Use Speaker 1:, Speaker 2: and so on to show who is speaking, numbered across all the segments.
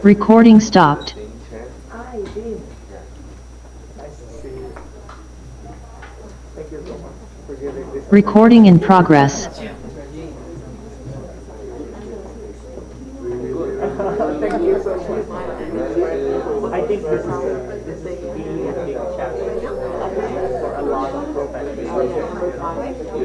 Speaker 1: Recording stopped.
Speaker 2: Ah, you did. Nice to see you. Thank you so much for giving this.
Speaker 1: Recording in progress.
Speaker 2: Thank you so much. I think this is really a big challenge for a lot of professionals.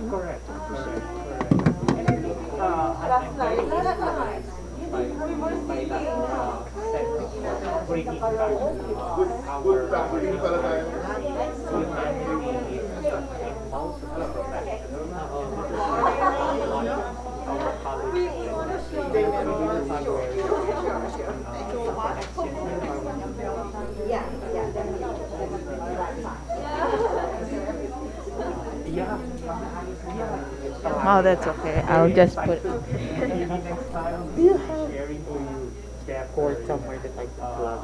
Speaker 2: Correct. Last night, bringing back our family pala tayo. Most of the professionals, our colleagues,
Speaker 3: Oh, that's okay. I'll just put.
Speaker 2: maybe next time sharing to you or somewhere that I can plug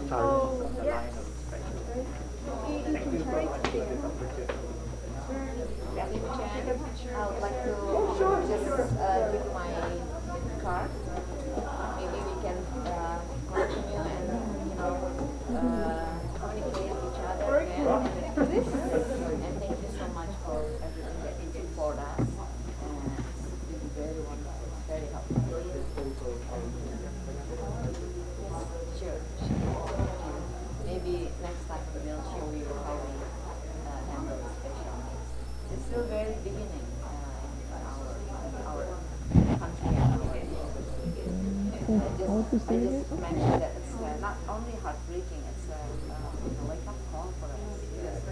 Speaker 2: Charles on the line of special. Thank you so much for this opportunity.
Speaker 4: I would like to just give my card. Maybe we can continue and communicate with each other again. And thank you so much for everything that you did for us. And it's been very wonderful. It's very helpful. Sure. Maybe next time we will show you how we handle the special needs. It's still very beginning in our country. I just mentioned that it's not only heartbreaking, it's a wake-up call for us. Because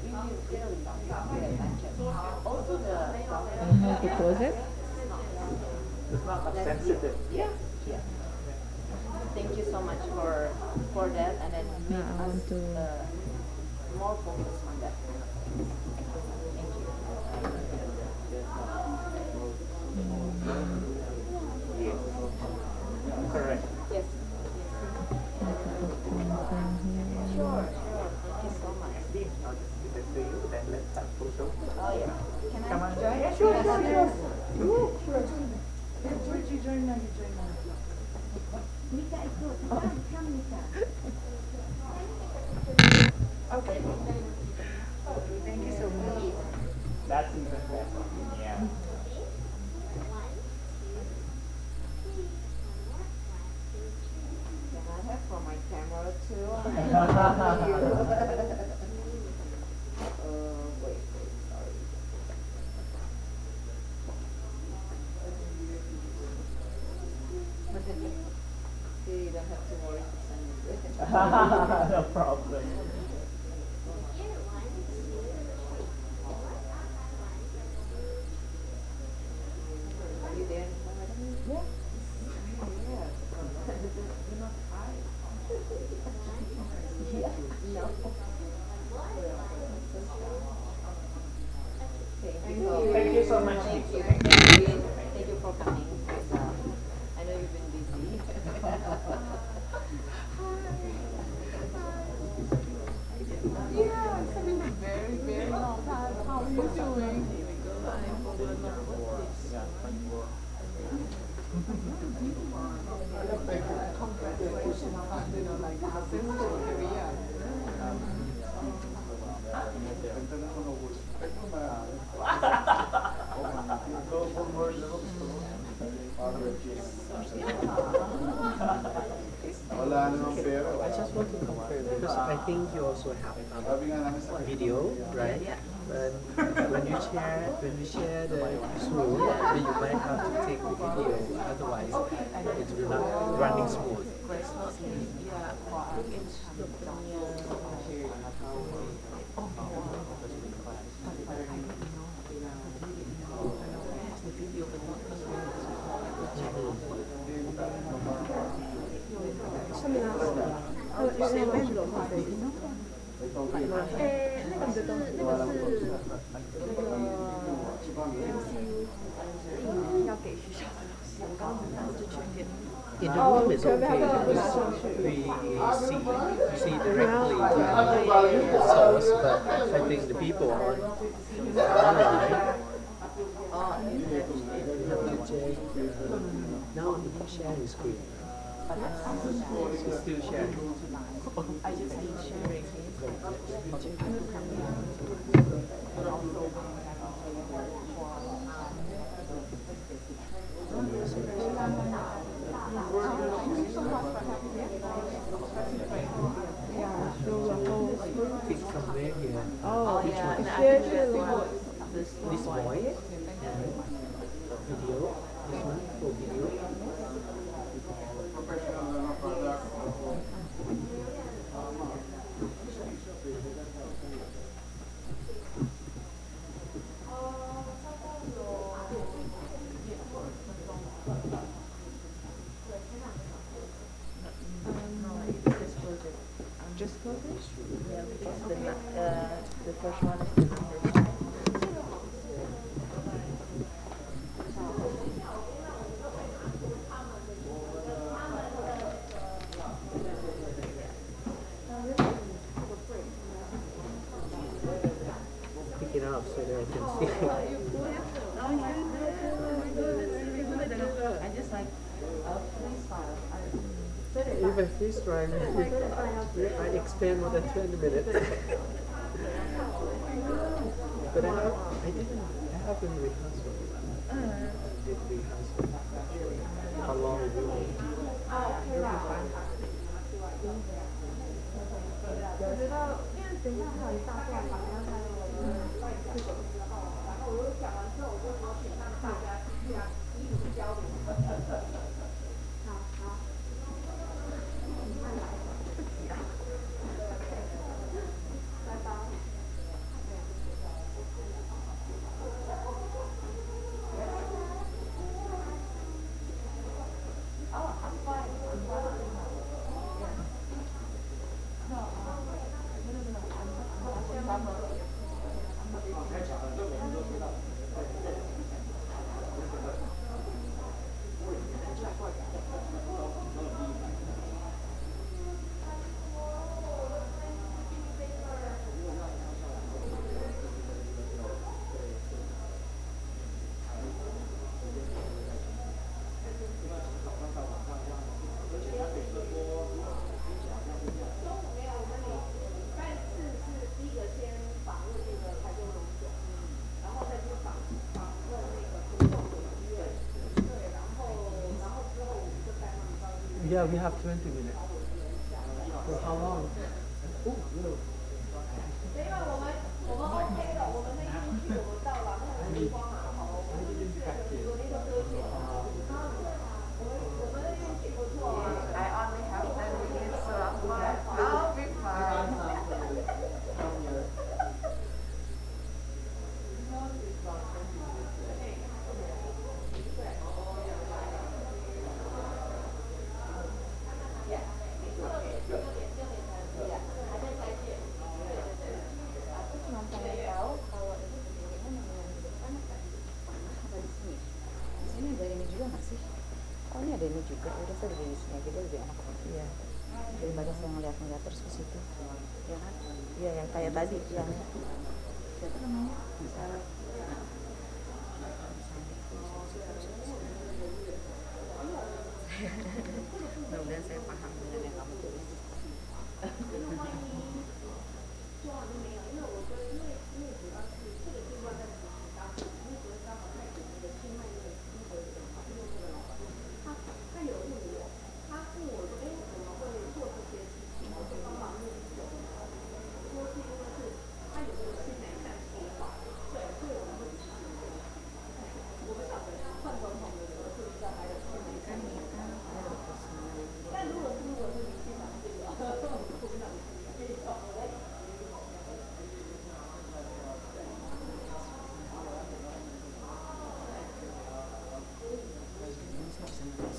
Speaker 4: we really don't pay attention. Also the
Speaker 3: How to close it?
Speaker 2: It's not as sensitive.
Speaker 4: Yeah. Thank you so much for that, and then make
Speaker 3: I want
Speaker 4: us
Speaker 3: to-
Speaker 4: more focused on that kind of things. Thank you.
Speaker 2: Correct.
Speaker 4: Yes. Sure. Thank you so much.
Speaker 2: I'll just give it to you, then let's have photo.
Speaker 4: Oh yeah. Can I
Speaker 2: Come on.
Speaker 4: join?
Speaker 2: Yeah, sure.
Speaker 4: Okay. Thank you so much.
Speaker 2: That's even better. Yeah.
Speaker 4: Can I have for my camera too? Wait, sorry. You don't have to worry to send it.
Speaker 2: No problem.
Speaker 4: Are you there? Yeah. Yeah. You're not high. Yeah. No.
Speaker 2: Thank you so much.
Speaker 4: Thank you. Thank you for coming. I know you've been busy.
Speaker 5: Yeah, it's been a very, very long time. How are you doing? Congratulations on, like, successful career.
Speaker 6: I just want to confirm because I think you also have video, right? When you share the Zoom, then you might have to take the video. Otherwise, it will not running smooth. In the room is okay because we see directly the source, but I think the people online have to check. Now you can share the screen. It's still sharing. Click somewhere here. Which one? This voice and video. This one for video.
Speaker 3: Just close it? Yeah, because the first one is the number.
Speaker 6: Pick it up so that I can see.
Speaker 4: I just like freestyle.
Speaker 6: If I freestyle, I expand more than 20 minutes. But I haven't rehearsed. I did rehearsal. How long it will be? Yeah, we have 20 minutes. For how long? Oh, no.
Speaker 4: I only have 10 minutes, so I'll be fine. Oh ini ada ini juga, udah saya di sini aja dia lebih enak kok.
Speaker 3: Iya.
Speaker 4: Daripada saya ngeliat terus ke situ, ya kan?
Speaker 3: Iya, yang kayak tadi yang
Speaker 4: Siapa namanya? Mudah-mudahan saya paham dengan yang kamu tulis.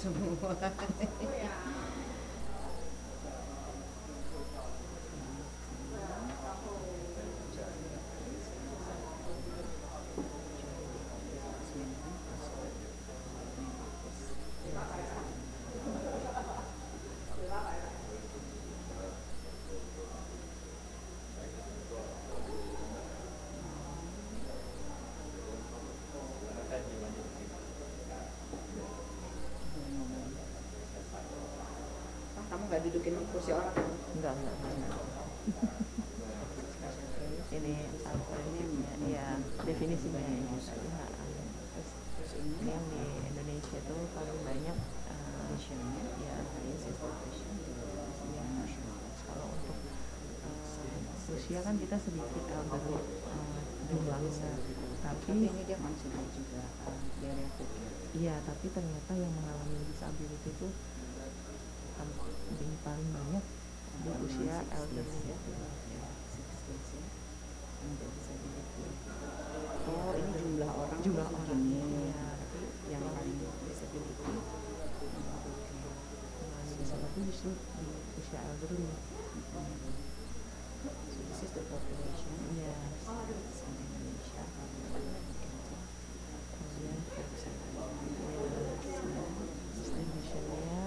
Speaker 4: Semua. nggak dudukin di kursi orang.
Speaker 3: Enggak. Ini akronimnya, ya definisinya ini. Ya. Terus ini yang di Indonesia tuh paling banyak ya kalau untuk usia kan kita sedikit elderly jumlahnya, tapi
Speaker 4: ini dia konsumen juga geriatrik.
Speaker 3: iya, tapi ternyata yang mengalami disability itu paling banyak di usia elderly.
Speaker 4: Oh, ini jumlah orang
Speaker 3: Iya,
Speaker 4: tapi yang paling disability
Speaker 3: mengalami disability justru di usia elderly.
Speaker 4: so this is the population
Speaker 3: Yes.
Speaker 4: in Indonesia.
Speaker 3: Kemudian distributionnya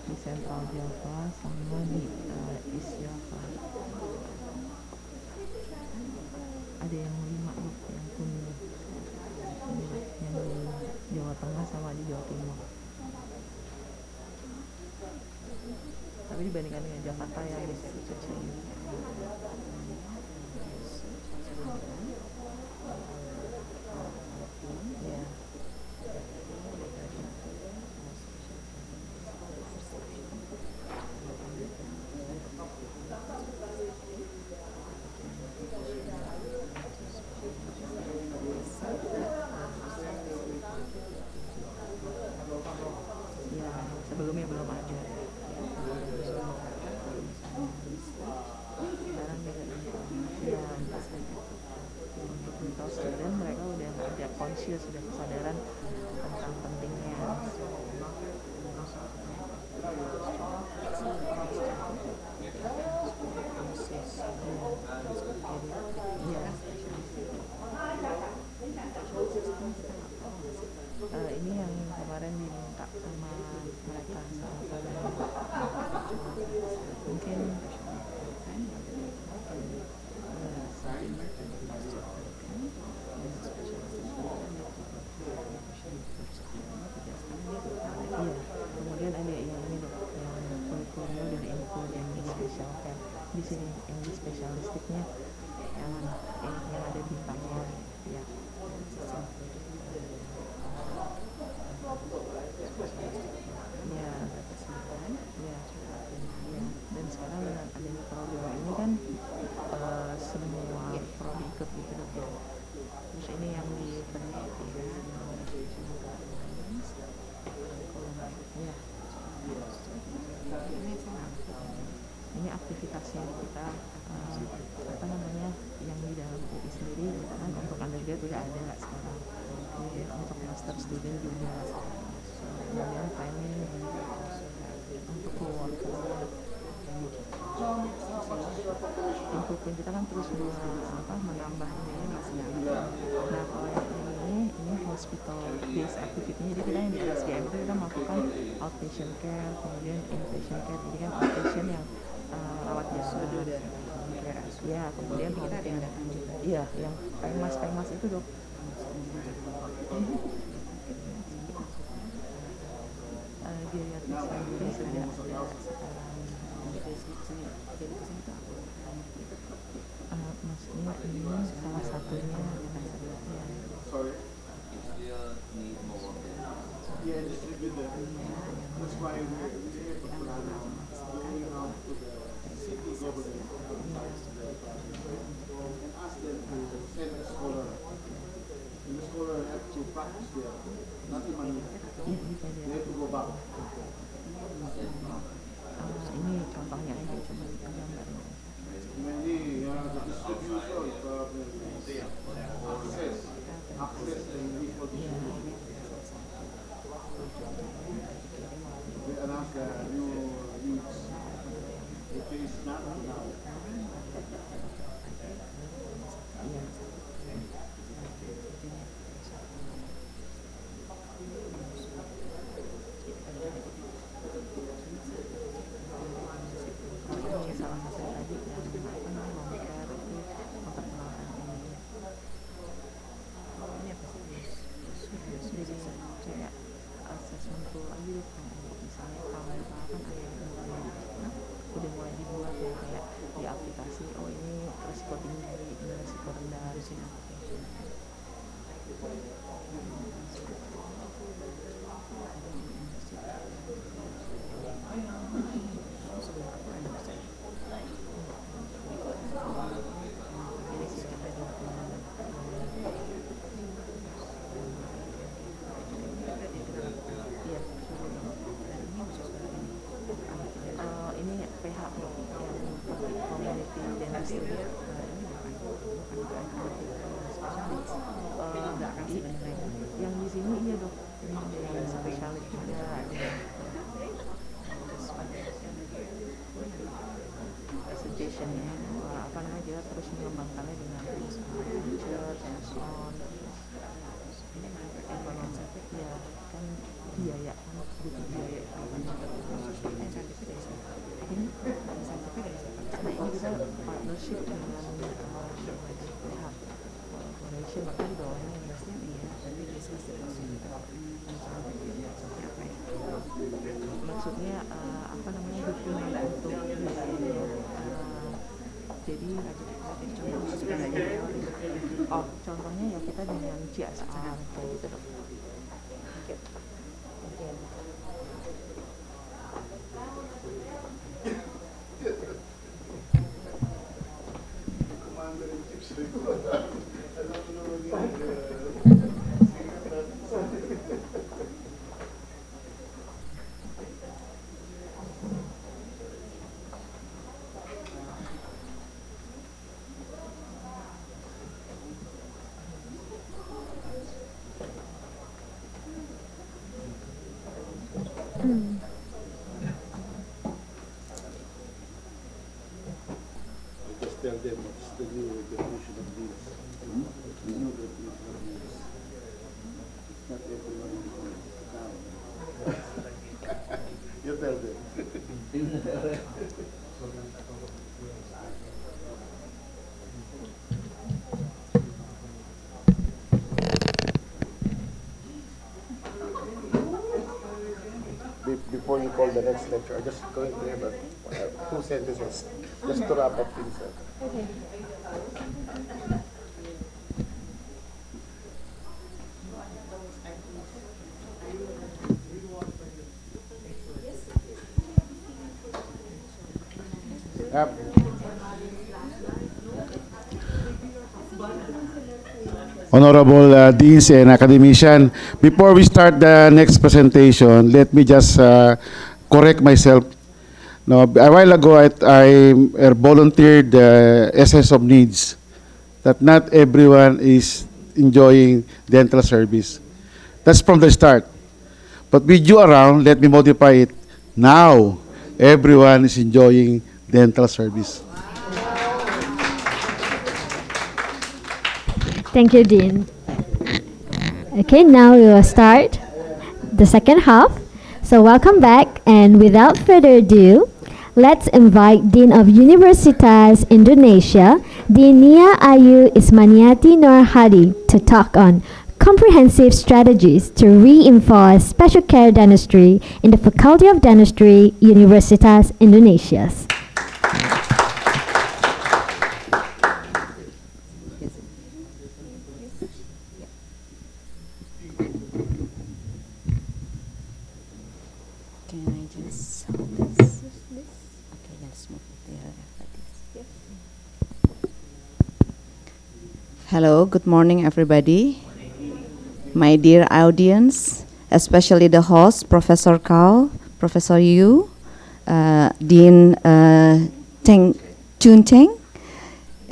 Speaker 3: di Central Java sama di East Java. Ada yang 5 loh, yang kuning. Yang di Jawa Tengah sama di Jawa Timur. Tapi dibandingkan dengan Jakarta ya biasanya itu kecil. Ya. Ya, sebelumnya belum ada. Sekarang juga ya, untuk mental student mereka udah ada conscious, sudah kesadaran tentang pentingnya. Ini yang kemarin diminta sama mereka mungkin kemudian ada yang ini dok, yang kurikulumnya dari info dan special care. Di sini yang di spesialistiknya yang ada bintangnya ya. Dan sekarang dengan adanya program ini kan semua prodi ikut gitu dok ya. Terus ini yang di penelitian ya. Ini aktivitasnya kita yang di dalam UI sendiri kan untuk undergrad udah ada sekarang. Jadi untuk master student juga. Kemudian planning untuk keluarga. Improvement kita kan terus menambah ini. Nah kalau yang ini hospital based activity-nya, jadi kita yang di SGM itu kita melakukan outpatient care, kemudian inpatient care. Jadi kan outpatient yang rawat jalan ya, kemudian home care. Iya, yang pengmas itu dok. Geriatrik sendiri sudah maksudnya ini salah satunya Salah satu tadi yang home care itu memperkenalkan ini. Ini apa sih? Jadi kayak assessment tool aja gitu. Misalnya kalau misalkan ada yang udah mulai dibuat ya kayak di aplikasi, oh ini resiko tinggi, ini resiko rendah, harusin application. Ini PH yang community dentistry yang di sini iya dok, ini ada yang spesialis juga, suggestionnya apa namanya, kita terus mengembangkannya dengan research and so on. Ekonomi ya kan, biaya kan butuh biaya ini kita partnership dengan pihak collaboration, bahkan di bawahnya investasi tapi maksudnya apa namanya, dukungan untuk biayanya. Jadi contohnya ya kita dengan CSR kayak gitu dok.
Speaker 7: Just tell them what's the new definition of this. The new definition of this. It's not everyone now. You tell them. Before you call the next lecture, I just going to have 2 sentences just to wrap up things up.
Speaker 5: Okay.
Speaker 7: Honorable Deans and Academician, before we start the next presentation, let me just correct myself. Now, a while ago, I volunteered the essence of needs, that not everyone is enjoying dental service. That's from the start. But with you around, let me modify it. Now, everyone is enjoying dental service.
Speaker 8: Thank you, Dean. Okay, now we will start the second half. So welcome back, and without further ado, let's invite Dean of Universitas Indonesia, Dean Nia Ayu Ismaniati Nur Hadi, to talk on comprehensive strategies to reinforce special care dentistry in the Faculty of Dentistry, Universitas Indonesia.
Speaker 9: Can I just hold this? Okay, let's move it there like this. Hello, good morning, everybody. My dear audience, especially the host, Professor Kao, Professor Yu, Dean Chun Teng,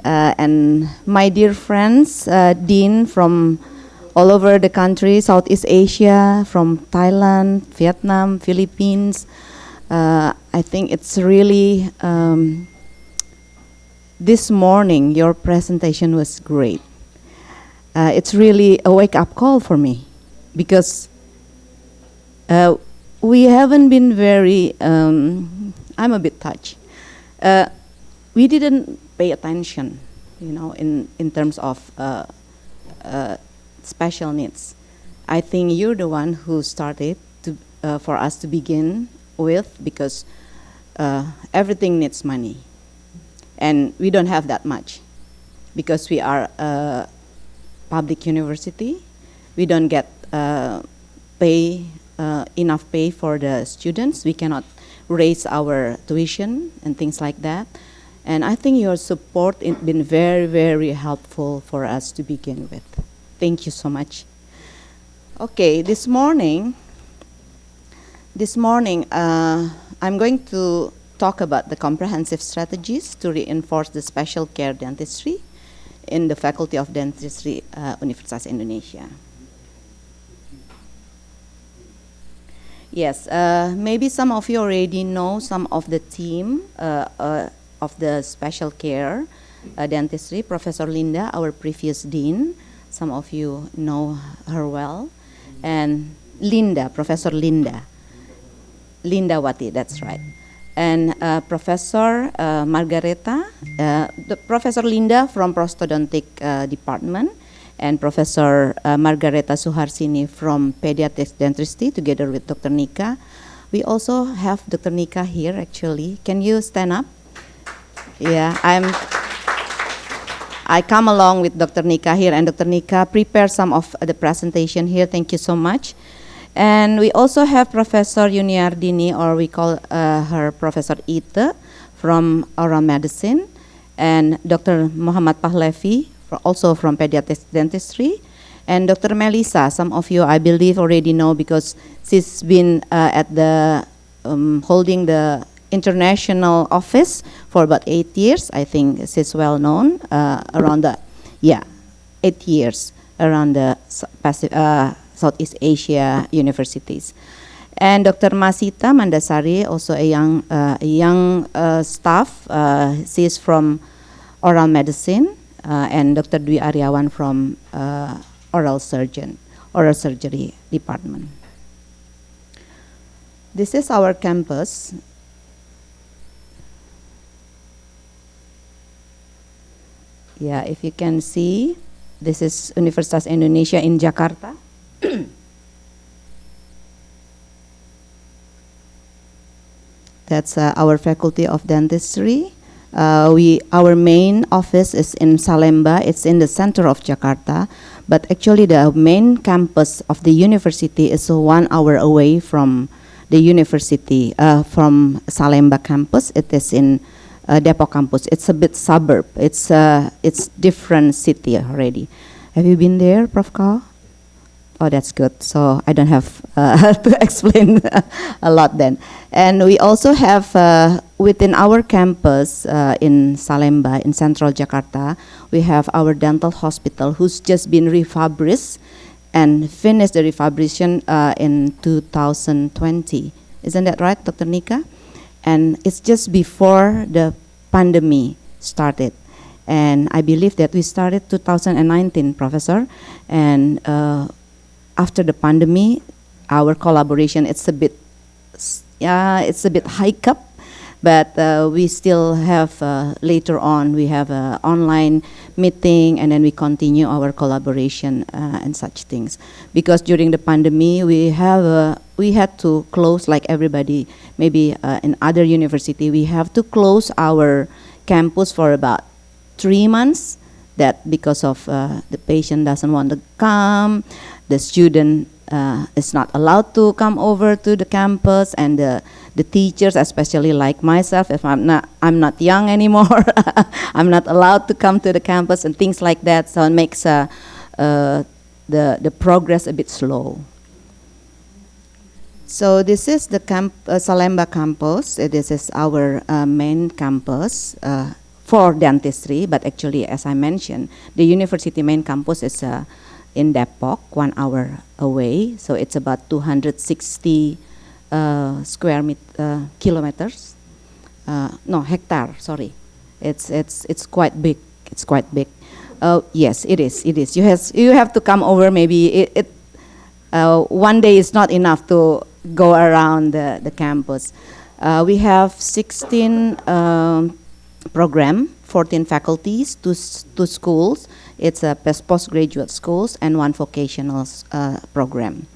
Speaker 10: and my dear friends, Dean from all over the country, Southeast Asia, from Thailand, Vietnam, Philippines. I think it's really, this morning your presentation was great. It's really a wake-up call for me because we haven't been very, I'm a bit touched. We didn't pay attention, in terms of special needs. I think you're the one who started to, for us to begin with, because everything needs money. And we don't have that much because we are a public university. We don't get enough pay for the students. We cannot raise our tuition and things like that. And I think your support has been very, very helpful for us to begin with. Thank you so much. Okay, this morning, I'm going to talk about the comprehensive strategies to reinforce the special care dentistry in the Faculty of Dentistry, Universitas Indonesia. Yes, maybe some of you already know some of the team of the special care dentistry. Professor Linda, our previous dean, some of you know her well. And Linda, Professor Linda Wati, that's right. And Professor Margareta, Professor Linda from Prosthodontic Department, and Professor Margareta Suharsini from Pediatric Dentistry, together with Dr. Nika. We also have Dr. Nika here, actually. Can you stand up? Yeah, I come along with Dr. Nika here, and Dr. Nika prepared some of the presentation here. Thank you so much. And we also have Professor Yuniardini, or we call her Professor Ite, from Oral Medicine, and Dr. Muhammad Pahlavi, also from Pediatric Dentistry, and Dr. Melissa. Some of you, I believe, already know because she's been at the holding the international office for about 8 years. I think she's well known around the 8 years around the Southeast Asia universities. And Dr. Masita Mandasari, also a young staff. She's from Oral Medicine, and Dr. Dwi Aryawan from Oral Surgery Department. This is our campus. Yeah, if you can see, this is Universitas Indonesia in Jakarta. That's our Faculty of Dentistry. Our main office is in Salemba. It's in the center of Jakarta, but actually the main campus of the university is 1 hour away from the university, from Salemba campus. It is in Depok campus. It's a bit suburb. It's different city already. Have you been there, Prof. Kao? Oh, that's good. So I don't have to explain a lot then. And we also have within our campus in Salemba, in central Jakarta, we have our dental hospital who's just been refurbished and finished the refurbishment in 2020. Isn't that right, Dr. Nika? And it's just before the pandemic started. And I believe that we started 2019, Professor. And after the pandemic, our collaboration, it's a bit hike up, but we still have later on we have an online meeting, and then we continue our collaboration and such things. Because during the pandemic, we had to close, like everybody, maybe in other university, we have to close our campus for about 3 months. That because of the patient doesn't want to come, the student is not allowed to come over to the campus, and the teachers, especially like myself, if I'm not young anymore, I'm not allowed to come to the campus and things like that. So it makes the progress a bit slow. So this is the Salemba campus. This is our main campus for dentistry, but actually, as I mentioned, the university main campus is in Depok, 1 hour away. So it's about 260 kilometers. No, hectare. Sorry, it's quite big. It's quite big. Yes, it is. It is. You have to come over. Maybe one day is not enough to go around the campus. We have 16 program, 14 faculties, two schools. It's a postgraduate schools and 1 vocational program.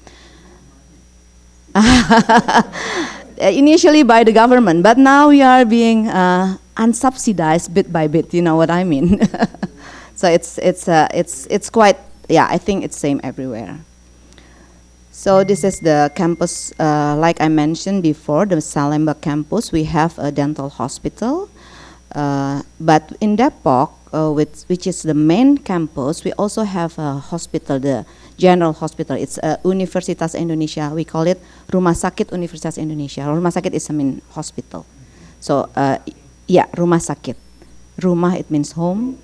Speaker 10: Initially by the government, but now we are being unsubsidized bit by bit. You know what I mean? So it's quite, yeah. I think it's same everywhere. So this is the campus, like I mentioned before, the Salemba campus. We have a dental hospital, but in Depok, which is the main campus, we also have a hospital, the general hospital. It's Universitas Indonesia. We call it Rumah Sakit Universitas Indonesia. Rumah Sakit is, I mean, hospital. So yeah, Rumah Sakit. Rumah, it means home.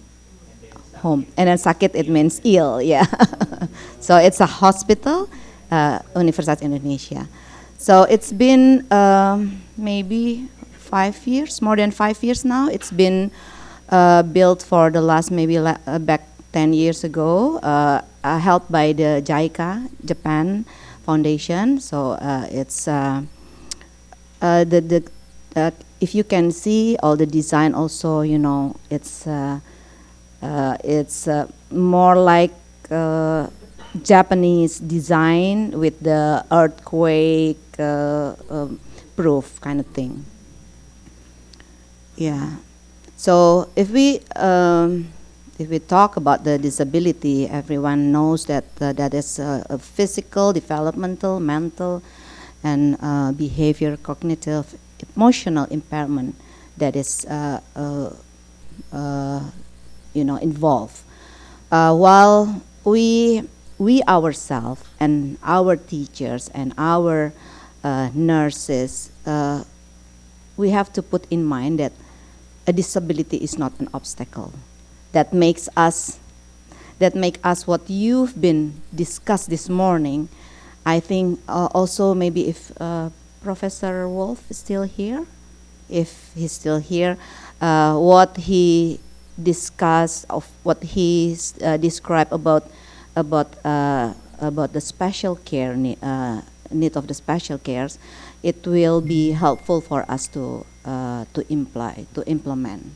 Speaker 10: Home. And then sakit, it means ill, yeah. So it's a hospital, Universitas Indonesia. So it's been maybe 5 years, more than 5 years now. It's been built for the last maybe back 10 years ago, helped by the JICA, Japan Foundation. So it's if you can see all the design also, you know, it's more like Japanese design with the earthquake proof kind of thing. Yeah. So if we talk about the disability, everyone knows that that is a physical, developmental, mental, and behavior, cognitive, emotional impairment that is involved. While we ourselves and our teachers and our nurses, we have to put in mind that a disability is not an obstacle. That makes us what you've been discussed this morning. I think also maybe if Professor Wolf is still here, if he's still here, what he discussed, of what he described about the special care need of the special cares, it will be helpful for us to implement.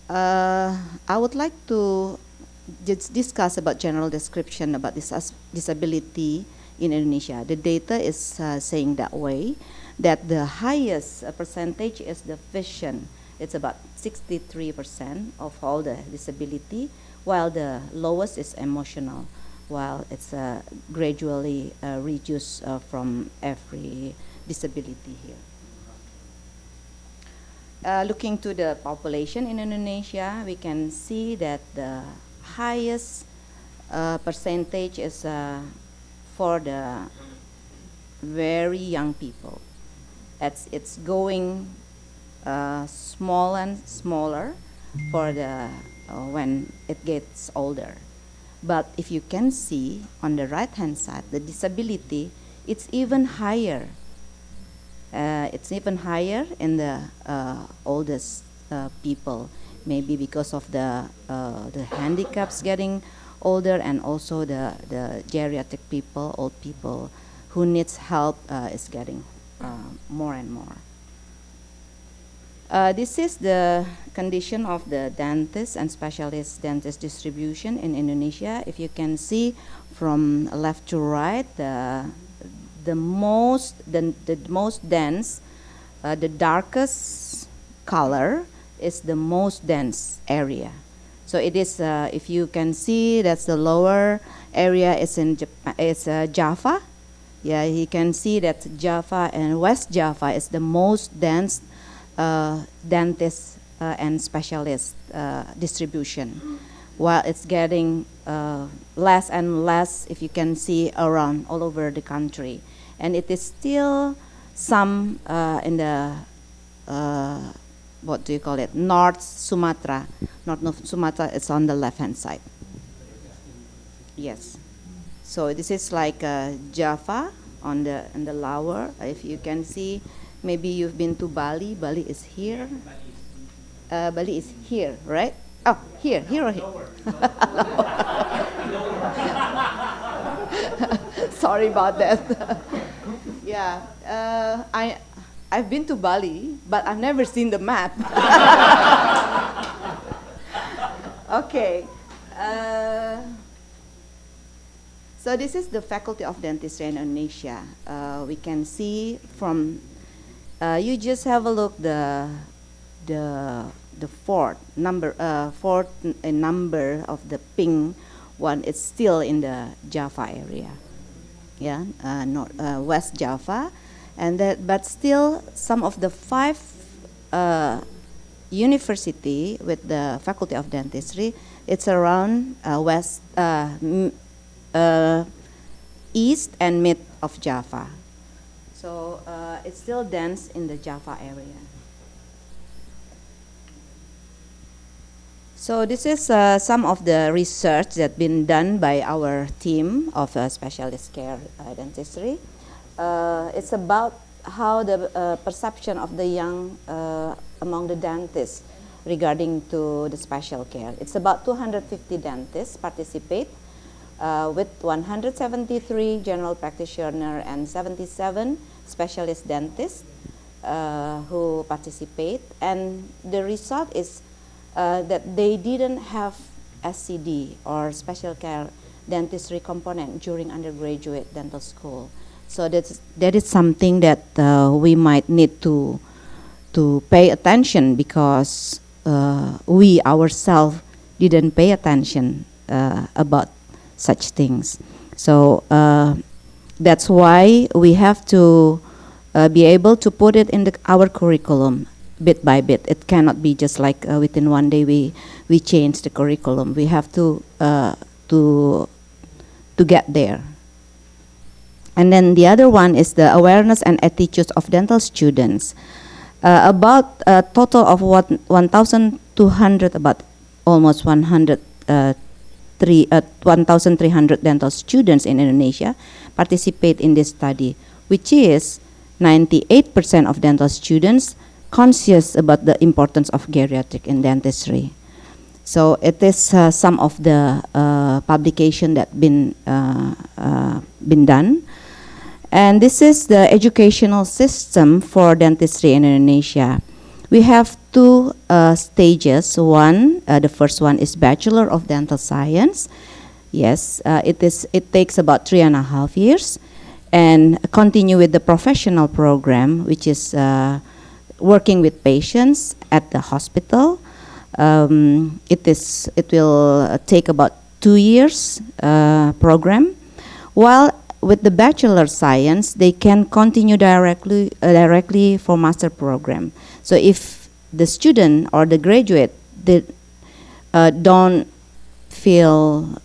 Speaker 10: I would like to discuss about general description about this disability in Indonesia. The data is saying that way, that the highest percentage is the vision. It's about 63% of all the disability, while the lowest is emotional, while it's gradually reduced from every disability here. Looking to the population in Indonesia, we can see that the highest percentage is for the very young people. It's going small and smaller for the when it gets older. But if you can see on the right-hand side, the disability, it's even higher. It's even higher in the oldest people, maybe because of the handicaps getting older, and also the geriatric people, old people who needs help is getting more and more. This is the condition of the dentist and specialist dentist distribution in Indonesia. If you can see from left to right, the most dense, the darkest color is the most dense area. So it is, if you can see, that's the lower area is in Japan, it's Java. Yeah, you can see that Java and West Java is the most dense dentist and specialist distribution, while it's getting less and less, if you can see, around all over the country. And it is still some in the what do you call it? North Sumatra. North Sumatra is on the left-hand side. Yes. So this is like Java on the lower. If you can see, maybe you've been to Bali. Bali is here. Bali is here, right? Oh, here or here? Sorry about that. Yeah, I've been to Bali, but I've never seen the map. Okay. So this is the Faculty of Dentistry in Indonesia. We can see from, you just have a look the fourth number number of the pink one. It's still in the Java area, yeah, West Java, and that. But still, some of the 5 university with the Faculty of Dentistry, it's around east and mid of Java. So it's still dense in the Java area. So this is some of the research that's been done by our team of specialist care dentistry. It's about how the perception of the young among the dentists regarding to the special care. It's about 250 dentists participate with 173 general practitioners and 77 specialist dentists who participate. And the result is that they didn't have SCD or special care dentistry component during undergraduate dental school. So that is something that we might need to pay attention, because we ourselves didn't pay attention about such things. So that's why we have to be able to put it in our curriculum bit by bit. It cannot be just like within one day we change the curriculum. We have to get there. And then the other one is the awareness and attitudes of dental students. About a total of 1,200, about almost 1,300 dental students in Indonesia participate in this study, which is 98% of dental students conscious about the importance of geriatric in dentistry. So it is some of the publication that been done. And this is the educational system for dentistry in Indonesia. We have 2 stages. The first one is Bachelor of Dental Science. Yes, it takes about 3.5 years, and continue with the professional program, which is working with patients at the hospital. It will take about 2 years program. While with the Bachelor Science, they can continue directly for master program. So if the student or the graduate don't feel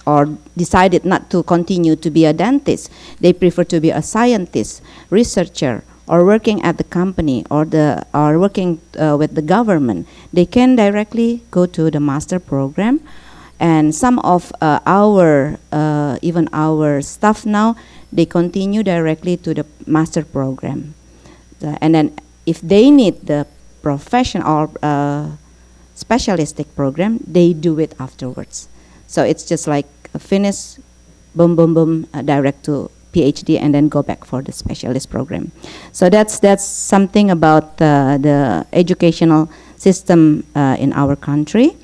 Speaker 10: or decided not to continue to be a dentist, they prefer to be a scientist, researcher, or working at the company, or working with the government, they can directly go to the master program. And some of even our staff now, they continue directly to the master program. And then if they need the professional or specialistic program, they do it afterwards. So it's just like finish, boom, boom, boom, direct to PhD, and then go back for the specialist program. So that's something about the educational system in our country.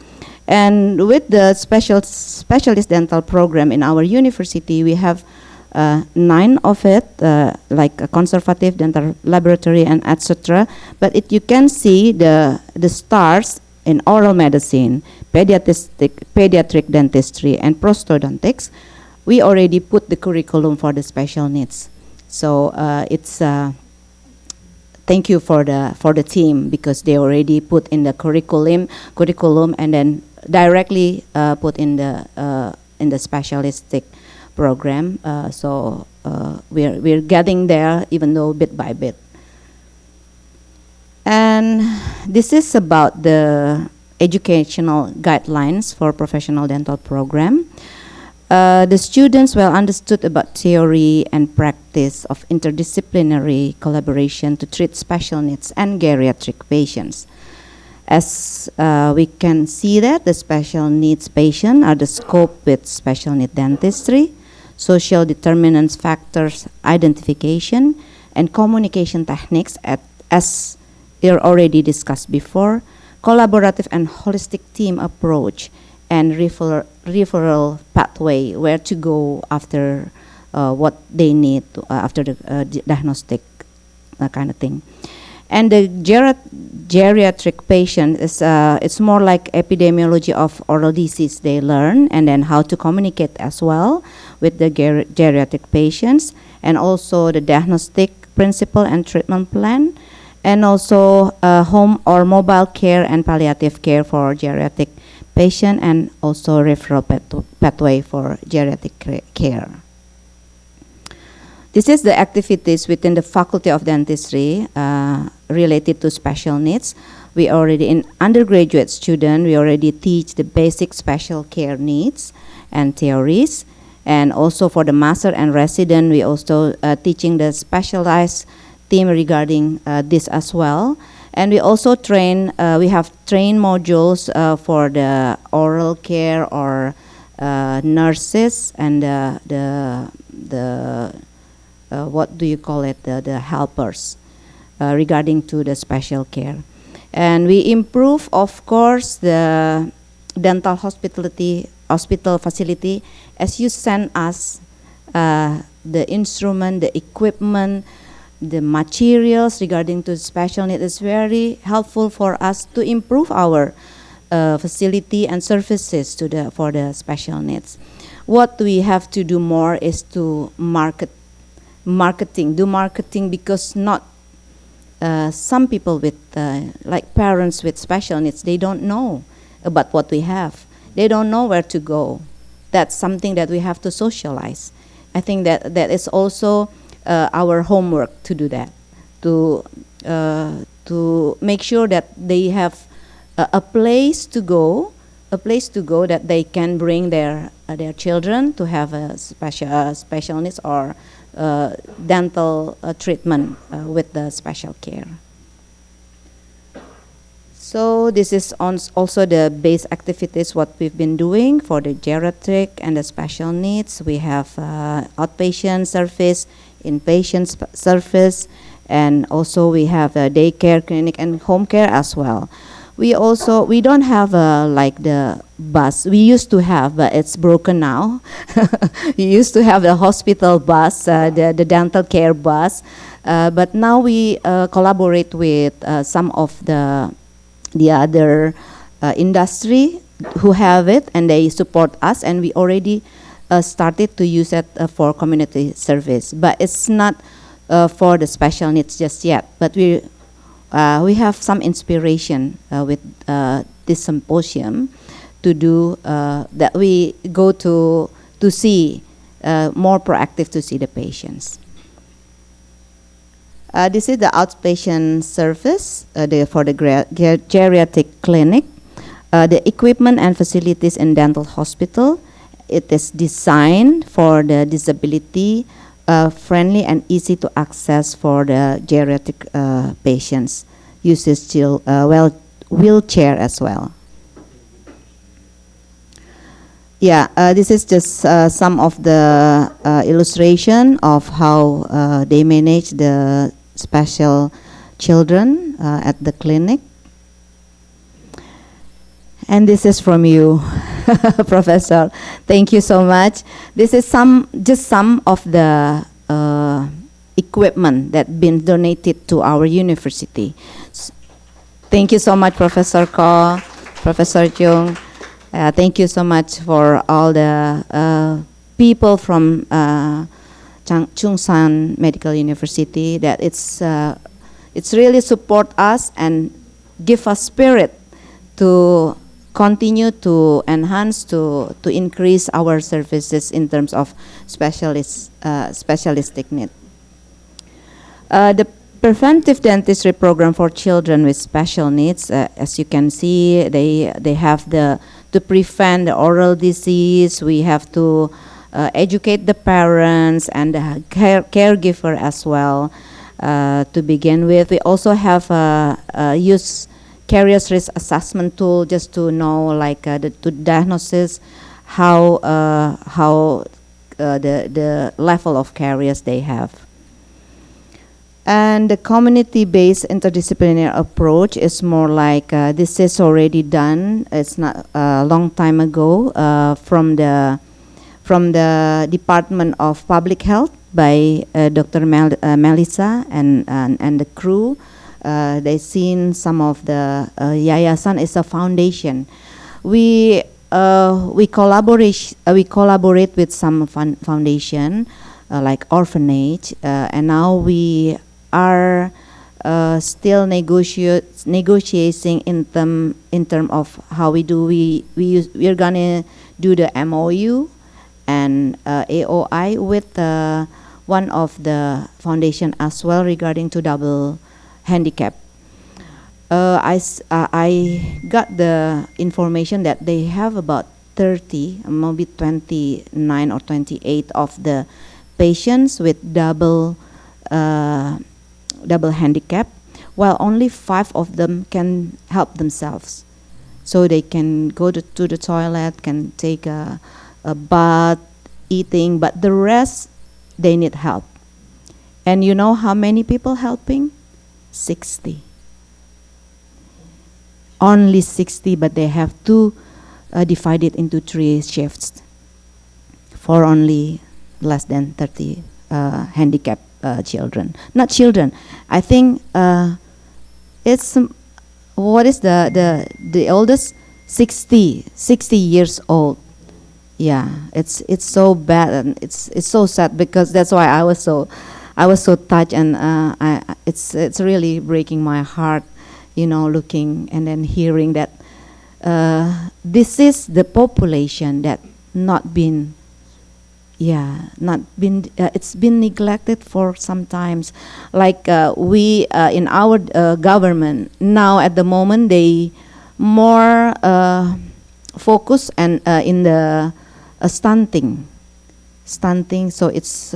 Speaker 10: And with the specialist dental program in our university, we have 9 of it, like a conservative dental laboratory and etc. But you can see the stars in oral medicine, pediatric dentistry, and prosthodontics. We already put the curriculum for the special needs. So it's thank you for the team, because they already put in the curriculum and then directly put in the specialistic program. So we're getting there, even though bit by bit. And this is about the educational guidelines for professional dental program. The students well understood about theory and practice of interdisciplinary collaboration to treat special needs and geriatric patients. As we can see that the special needs patient are the scope with special need dentistry, social determinants factors identification, and communication techniques as already discussed before, collaborative and holistic team approach, and referral pathway, where to go after what they need after the diagnostic kind of thing. And the geriatric patient is it's more like epidemiology of oral disease they learn, and then how to communicate as well with the geriatric patients, and also the diagnostic principle and treatment plan, and also home or mobile care and palliative care for geriatric patient, and also referral pathway for geriatric care. This is the activities within the Faculty of Dentistry related to special needs. We already, in undergraduate student, we already teach the basic special care needs and theories. And also for the master and resident, we also teaching the specialized team regarding this as well. And we also train, we have train modules for the oral care or nurses and what do you call it, the helpers regarding to the special care. And we improve, of course, the dental hospital facility as you send us the instrument, the equipment, the materials regarding to special needs. Is very helpful for us to improve our facility and services to for the special needs. What we have to do more is to do marketing, because not some people with like parents with special needs, they don't know about what we have. They don't know where to go. That's something that we have to socialize. I think that is also our homework to do that, to make sure that they have a place to go, that they can bring their children to have a special needs or dental treatment with the special care. So this is also the base activities what we've been doing for the geriatric and the special needs. We have outpatient service, inpatient service, and also we have a daycare clinic and home care as well. We don't have like the bus. We used to have, but it's broken now. We used to have the hospital bus, the dental care bus, but now we collaborate with some of the other industry who have it, and they support us, and we already started to use it for community service. But it's not for the special needs just yet. But we have some inspiration with this symposium to do that. We go to see more proactive to see the patients. This is the outpatient service for the geriatric clinic. The equipment and facilities in dental hospital. It is designed for the disability friendly and easy to access for the geriatric patients. Uses still wheelchair as well. Yeah, this is just some of the illustration of how they manage the special children at the clinic. And this is from you, Professor. Thank you so much. This is just some of the equipment that been donated to our university. Thank you so much, Professor Ko, Professor Chung. Thank you so much for all the people from Chungsan Medical University, that it's really support us and give us spirit to continue to enhance, to increase our services in terms of specialistic need. The preventive dentistry program for children with special needs, as you can see, they have to prevent the oral disease. We have to educate the parents and the caregiver as well. To begin with, we also have use caries risk assessment tool just to know, like to diagnosis how the level of caries they have. And the community-based interdisciplinary approach is more like this is already done. It's not a long time ago from the Department of Public Health by Dr. Melissa and the crew. They seen some of the Yayasan is a foundation. We collaborate with some foundation like orphanage, and now we are still negotiating in term of how we do. We're gonna do the MOU and AOI with one of the foundation as well regarding to double handicap. I got the information that they have about 30, maybe 29 or 28 of the patients with double handicap, while only 5 of them can help themselves. So they can go to the toilet, can take a bath, eating, but the rest, they need help. And you know how many people helping? 60. Only 60, but they have to divide it into 3 shifts for only less than 30 handicapped children. Not children. I think it's what is the oldest? 60 years old. Yeah, it's so bad, and it's so sad, because that's why I was so touched, and it's really breaking my heart, you know, looking and then hearing that this is the population that it's been neglected for some times. Like we in our government now at the moment, they more focus and in the stunting. So it's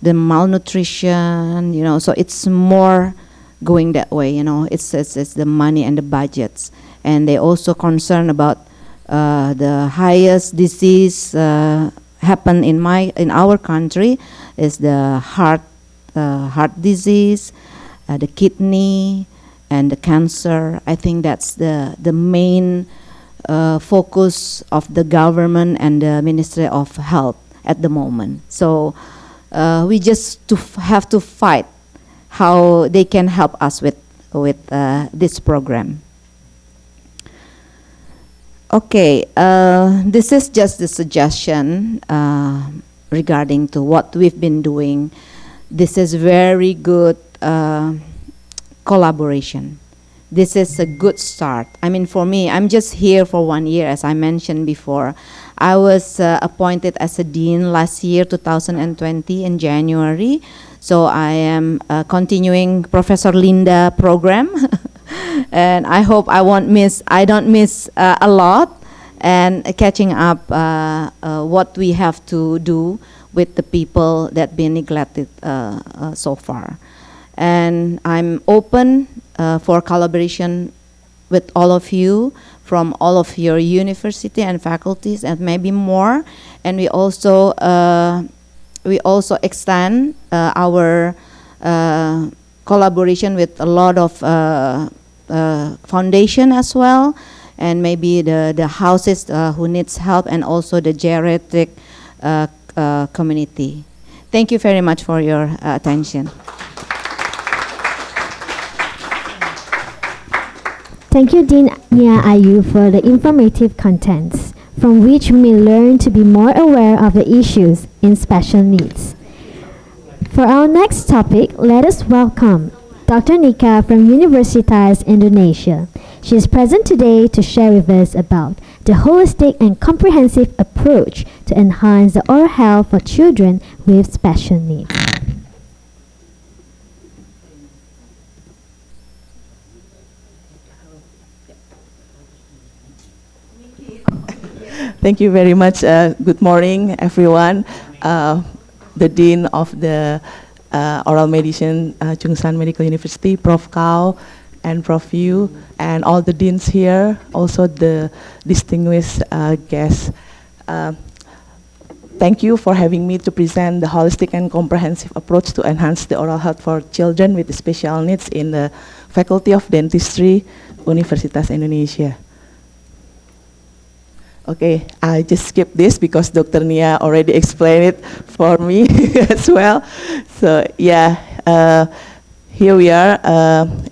Speaker 10: the malnutrition, you know. So it's more going that way, you know. It's the money and the budgets, and they also concerned about the highest disease happen in our country is the heart disease, the kidney, and the cancer. I think that's the main focus of the government and the Ministry of Health at the moment. So we just have to fight how they can help us with this program. Okay, this is just the suggestion regarding to what we've been doing. This is very good collaboration. This is a good start. I mean, for me, I'm just here for 1 year, as I mentioned before. I was appointed as a dean last year, 2020, in January. So I am continuing Professor Linda program. And I hope I don't miss a lot, and catching up what we have to do with the people that been neglected so far. And I'm open for collaboration with all of you from all of your university and faculties, and maybe more. And we also extend our collaboration with a lot of foundation as well, and maybe the houses who needs help, and also the geriatric community. Thank you very much for your attention.
Speaker 8: Thank you, Dean Nia Ayu, for the informative contents, from which we learn to be more aware of the issues in special needs. For our next topic, let us welcome Dr. Nika from Universitas Indonesia. She is present today to share with us about the holistic and comprehensive approach to enhance the oral health for children with special needs.
Speaker 3: Thank you very much. Good morning, everyone. The Dean of the Oral Medicine, Chungsan Medical University, Prof. Kao, and Prof. Yu, and all the deans here, also the distinguished guests. Thank you for having me to present the holistic and comprehensive approach to enhance the oral health for children with special needs in the Faculty of Dentistry, Universitas Indonesia. Okay, I just skip this because Dr. Nia already explained it for me as well. So yeah, here we are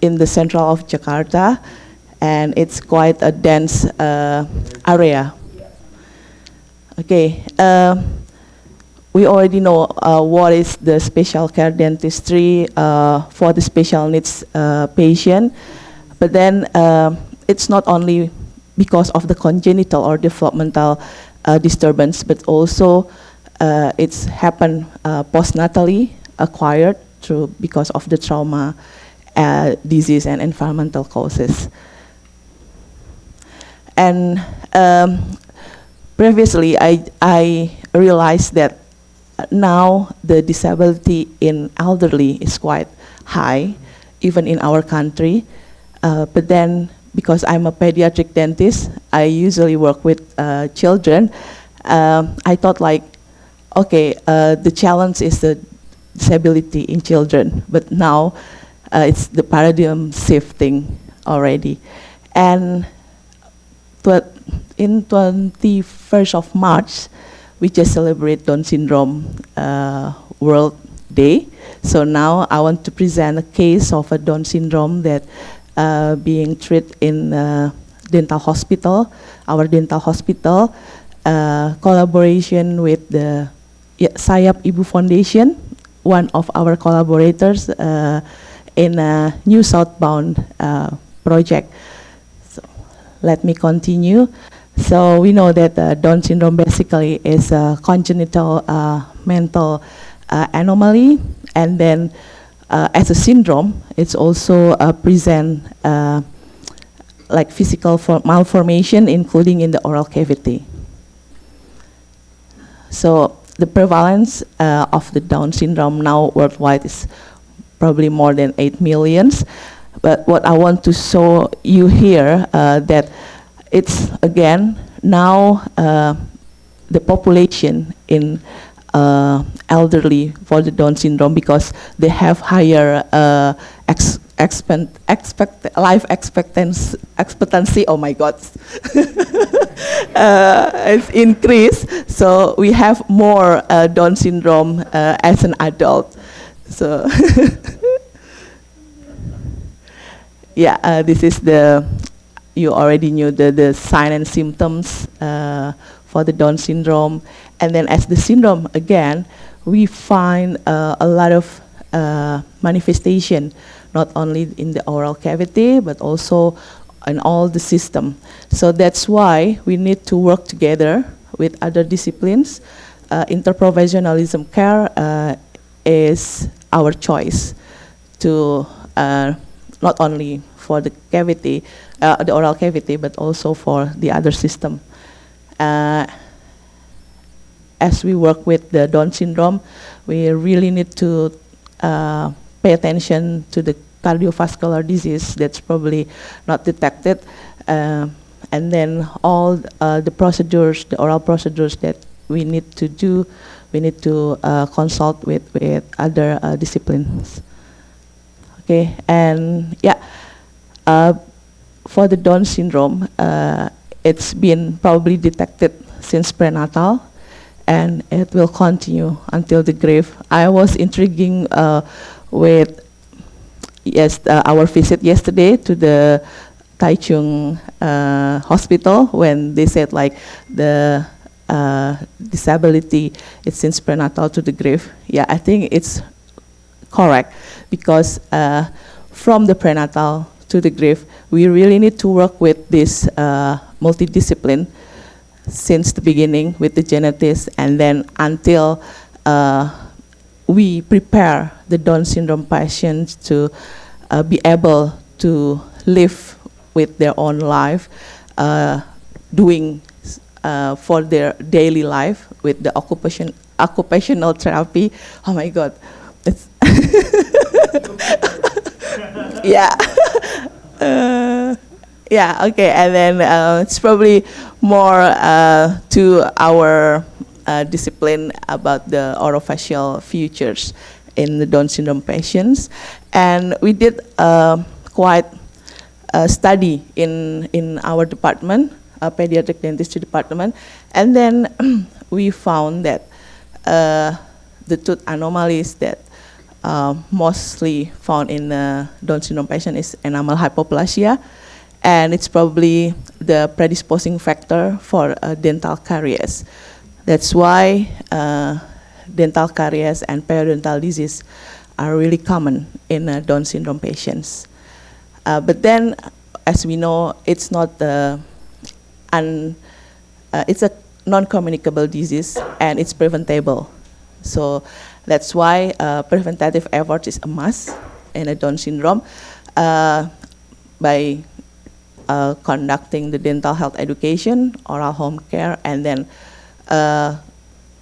Speaker 3: in the central of Jakarta, and it's quite a dense area. Okay, we already know what is the special care dentistry for the special needs patient, but then it's not only because of the congenital or developmental disturbance, but also it's happened postnatally, acquired through because of the trauma, disease, and environmental causes. And previously, I realized that now the disability in elderly is quite high, even in our country. But then, because I'm a pediatric dentist, I usually work with children. I thought like, okay, the challenge is the disability in children, but now it's the paradigm shifting already. And in 21st of March, we just celebrate Down Syndrome World Day. So now I want to present a case of a Down syndrome that being treated in dental hospital, our dental hospital, collaboration with the Sayap Ibu Foundation, one of our collaborators in a new southbound project. So let me continue. So we know that Down syndrome basically is a congenital mental anomaly, and then as a syndrome, it's also present like physical malformation, including in the oral cavity. So the prevalence of the Down syndrome now worldwide is probably more than 8 million. But what I want to show you here that it's again now the population in elderly for the Down syndrome, because they have higher life expectancy. Oh my God, it's increased. So we have more Down syndrome as an adult. So yeah, this is you already knew the sign and symptoms for the Down syndrome. And then as the syndrome, again, we find a lot of manifestation, not only in the oral cavity, but also in all the system. So that's why we need to work together with other disciplines. Interprofessionalism care is our choice to not only for the cavity, the oral cavity, but also for the other system. As we work with the Down syndrome, we really need to pay attention to the cardiovascular disease that's probably not detected, and then all the procedures, the oral procedures that we need to do, we need to consult with other disciplines. Okay, and yeah, for the Down syndrome, it's been probably detected since prenatal, and it will continue until the grave. I was intriguing with our visit yesterday to the Taichung hospital, when they said like the disability is since prenatal to the grave. Yeah, I think it's correct, because from the prenatal to the grave, we really need to work with this multidiscipline since the beginning with the genetics, and then until we prepare the Down syndrome patients to be able to live with their own life, doing for their daily life with the occupational therapy. Oh my God, it's yeah. Yeah, okay, and then it's probably more to our discipline about the orofacial features in the Down syndrome patients. And we did quite a study in our department, pediatric dentistry department, and then we found that the tooth anomalies that mostly found in Down syndrome patient is enamel hypoplasia, and it's probably the predisposing factor for dental caries. That's why dental caries and periodontal disease are really common in Down syndrome patients. But then, as we know, it's not it's a non-communicable disease, and it's preventable. So that's why preventative effort is a must in a Down syndrome by conducting the dental health education, oral home care, and then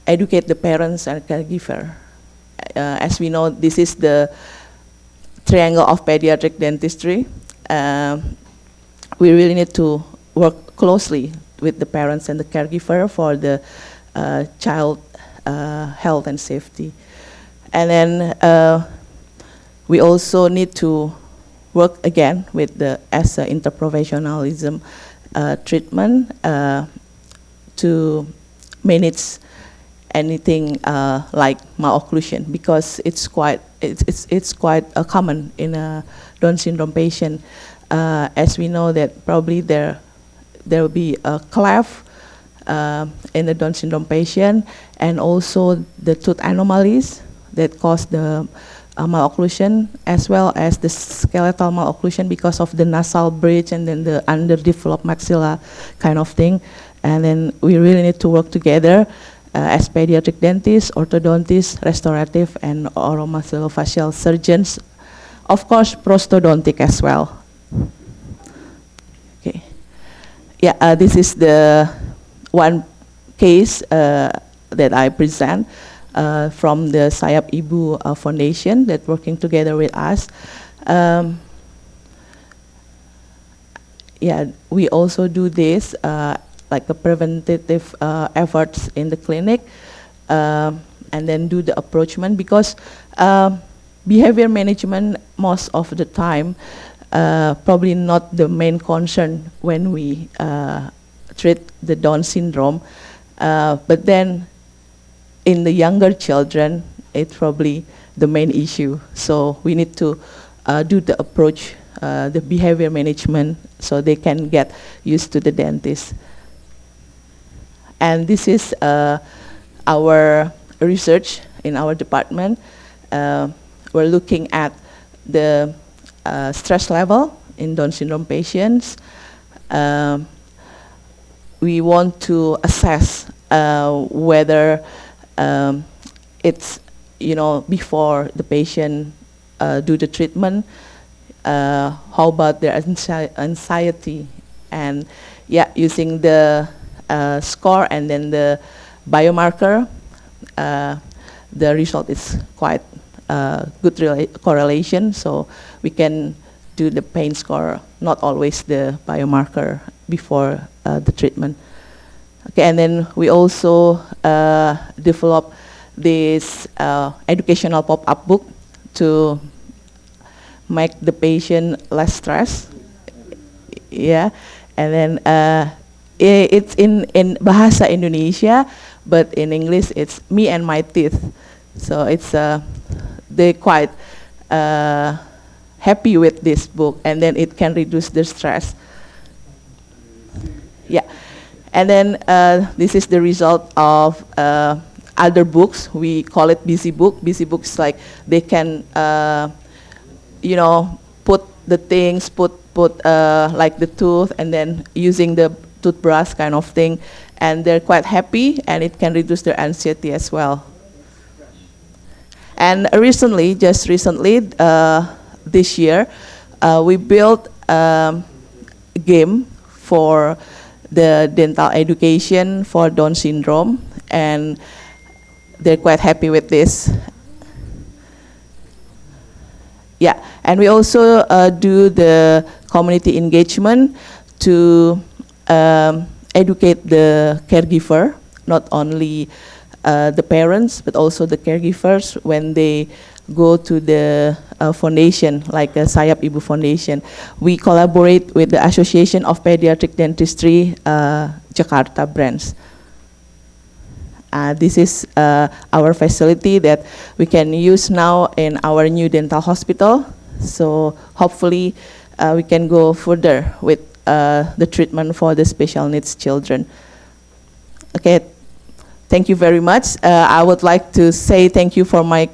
Speaker 3: educate the parents and caregiver. As we know, this is the triangle of pediatric dentistry. We really need to work closely with the parents and the caregiver for the child health and safety. And then we also need to work again with the as interprofessionalism treatment to manage anything like malocclusion, because it's quite common in a Down syndrome patient. As we know that probably there will be a cleft in the Down syndrome patient, and also the tooth anomalies that cause the malocclusion, as well as the skeletal malocclusion because of the nasal bridge and then the underdeveloped maxilla kind of thing. And then we really need to work together as pediatric dentists, orthodontists, restorative, and oromaxillofacial surgeons. Of course, prosthodontic as well. Okay. Yeah, this is the one case that I present from the Sayap Ibu Foundation that working together with us. Yeah, we also do this like the preventative efforts in the clinic, and then do the approachment, because behavior management most of the time probably not the main concern when we treat the Down syndrome, but then in the younger children, it's probably the main issue. So we need to do the approach, the behavior management, so they can get used to the dentist. And this is our research in our department. We're looking at the stress level in Down syndrome patients. We want to assess whether it's, before the patient do the treatment, how about their anxiety, and yeah, using the score and then the biomarker, the result is quite good correlation, so we can do the pain score, not always the biomarker before the treatment. Okay, and then we also develop this educational pop-up book to make the patient less stressed. Yeah, and then it's in Bahasa Indonesia, but in English it's Me and My Teeth. So it's they're quite happy with this book, and then it can reduce their stress. Yeah, and then this is the result of other books. We call it busy book. Busy books, like they can, put the things, put like the tooth, and then using the toothbrush kind of thing, and they're quite happy, and it can reduce their anxiety as well. And just recently, this year, we built a game for the dental education for Down syndrome, and they're quite happy with this. Yeah, and we also do the community engagement to educate the caregiver, not only the parents, but also the caregivers when they go to the foundation, like Sayap Ibu Foundation. We collaborate with the Association of Pediatric Dentistry Jakarta branch. This is our facility that we can use now in our new dental hospital. So hopefully we can go further with the treatment for the special needs children. Okay, thank you very much. I would like to say thank you for my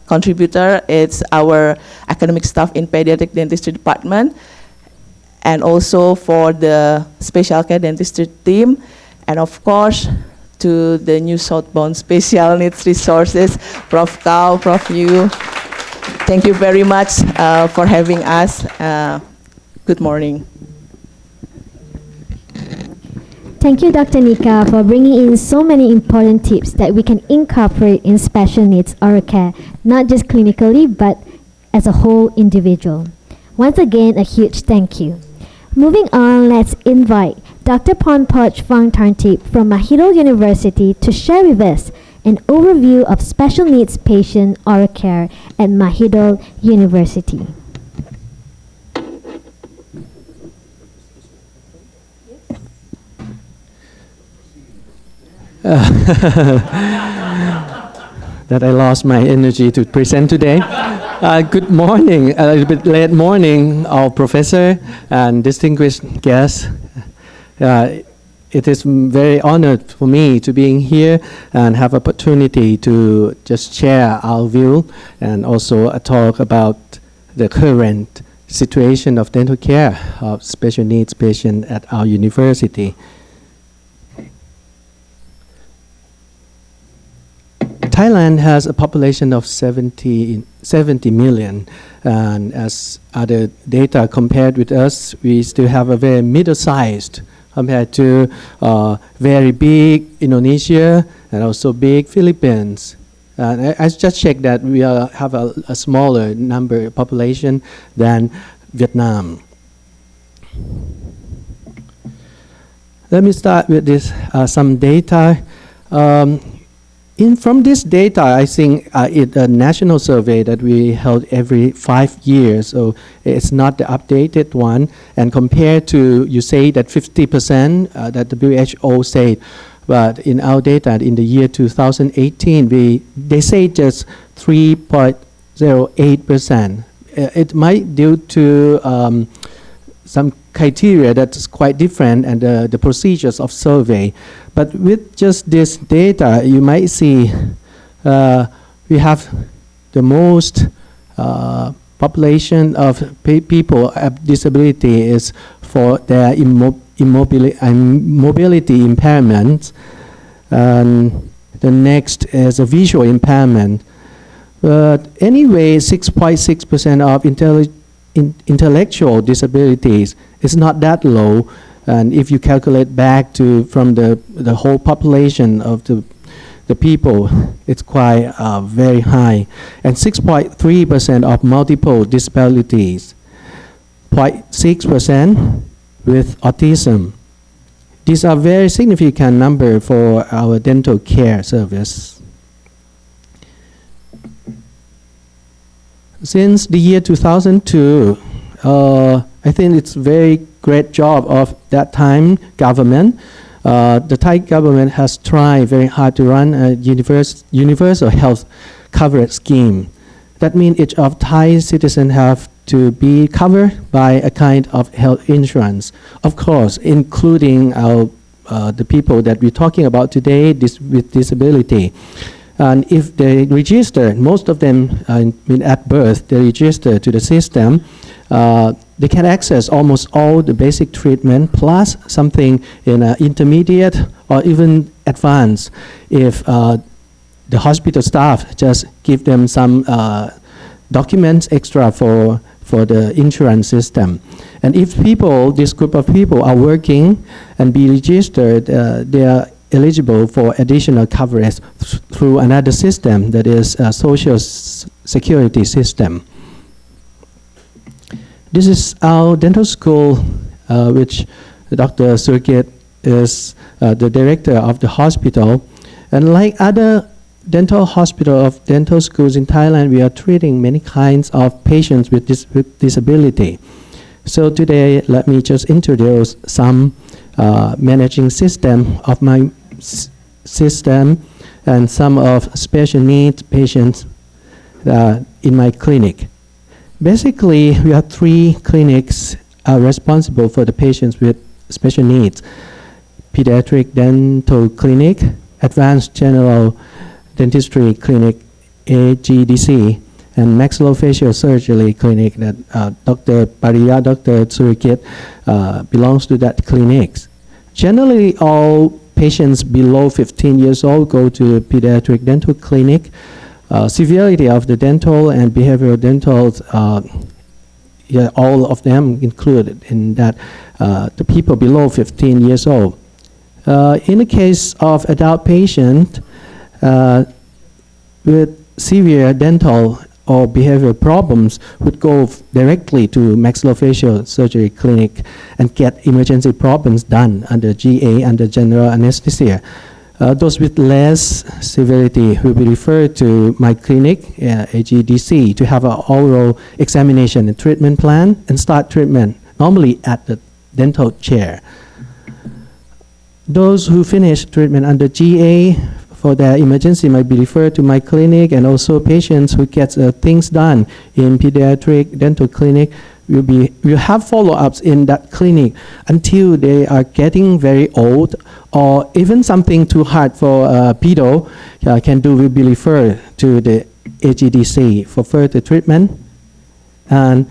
Speaker 3: contributor. It's our academic staff in Pediatric Dentistry Department, and also for the special care dentistry team, and of course to the new Southbound Special Needs Resources, Prof. Kao, Prof. Yu. Thank you very much for having us. Good morning.
Speaker 8: Thank you, Dr. Nika, for bringing in so many important tips that we can incorporate in special needs oral care, not just clinically, but as a whole individual. Once again, a huge thank you. Moving on, let's invite Dr. Ponpoch Vangtarntip from Mahidol University to share with us an overview of special needs patient oral care at Mahidol University.
Speaker 11: That I lost my energy to present today. Good morning, a little bit late morning, our professor and distinguished guests. It is very honored for me to be here and have opportunity to just share our view and also talk about the current situation of dental care of special needs patients at our university. Thailand has a population of 70 million, and as other data compared with us, we still have a very middle-sized compared to very big Indonesia and also big Philippines. And I just checked that we have a smaller number population than Vietnam. Let me start with this some data. From this data, I think it's a national survey that we held every 5 years, so it's not the updated one. And compared to, you say that 50% that the WHO said, but in our data in the year 2018, they say just 3.08%. It might due to some criteria that's quite different and the procedures of survey. But with just this data, you might see we have the most population of people with disability is for their mobility impairment. And the next is a visual impairment. But anyway, 6.6% of intellectual disabilities is not that low, and if you calculate back to from the whole population of the people, it's quite very high. And 6.3% of multiple disabilities, 0.6% with autism. These are very significant number for our dental care service. Since the year 2002, I think it's very great job of that time government. The Thai government has tried very hard to run a universal health coverage scheme. That means each of Thai citizens have to be covered by a kind of health insurance. Of course, including the people that we're talking about today with disability. And if they register, most of them at birth, they register to the system, they can access almost all the basic treatment plus something in intermediate or even advanced if the hospital staff just give them some documents extra for for the insurance system. And if people, this group of people are working and be registered, they are eligible for additional coverage through another system, that is a social security system. This is our dental school, which Dr. Surkit is the director of the hospital. And like other dental hospital of dental schools in Thailand, we are treating many kinds of patients with disability. So today, let me just introduce some managing system of my system and some of special needs patients in my clinic. Basically, we have 3 clinics responsible for the patients with special needs: pediatric dental clinic, advanced general dentistry clinic, AGDC, and maxillofacial surgery clinic that Dr. Pariya, Dr. Surikit belongs to that clinics. Generally, all patients below 15 years old go to pediatric dental clinic. Severity of the dental and behavioral dental, all of them included in that, the people below 15 years old. In the case of adult patient with severe dental or behavioral problems would go directly to maxillofacial surgery clinic and get emergency problems done under GA, under general anesthesia. Those with less severity will be referred to my clinic, AGDC, to have an oral examination and treatment plan and start treatment, normally at the dental chair. Those who finish treatment under GA for their emergency might be referred to my clinic, and also patients who get things done in pediatric dental clinic will have follow-ups in that clinic until they are getting very old, or even something too hard for pedo can do will be referred to the AGDC for further treatment. And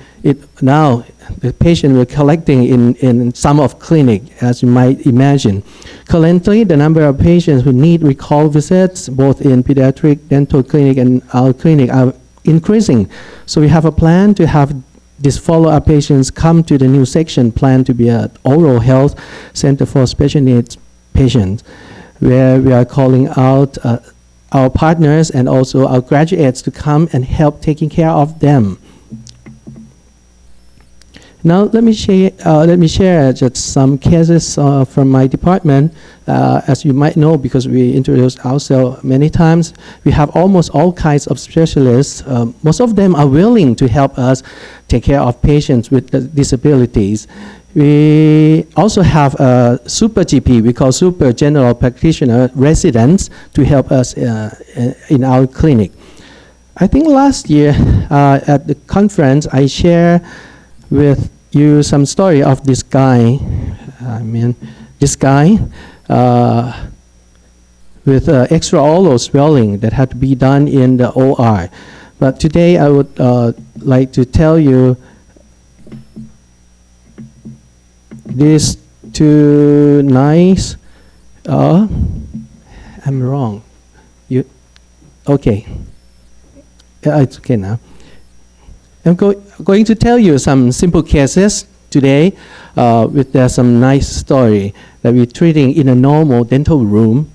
Speaker 11: now the patient will collecting in some of clinic, as you might imagine. Currently, the number of patients who need recall visits, both in pediatric dental clinic and our clinic, are increasing. So we have a plan to have these follow-up patients come to the new section planned to be an oral health center for special needs patients, where we are calling out our partners and also our graduates to come and help taking care of them. Now let me share just some cases from my department. As you might know, because we introduced ourselves many times, we have almost all kinds of specialists. Most of them are willing to help us take care of patients with disabilities. We also have a super GP, we call super general practitioner residents, to help us in our clinic. I think last year at the conference, I shared with you some story of this guy. This guy with extraoral swelling that had to be done in the OR. But today I would like to tell you these 2 nice. I'm wrong. Okay. It's okay now. I'm going to tell you some simple cases today with some nice story that we're treating in a normal dental room.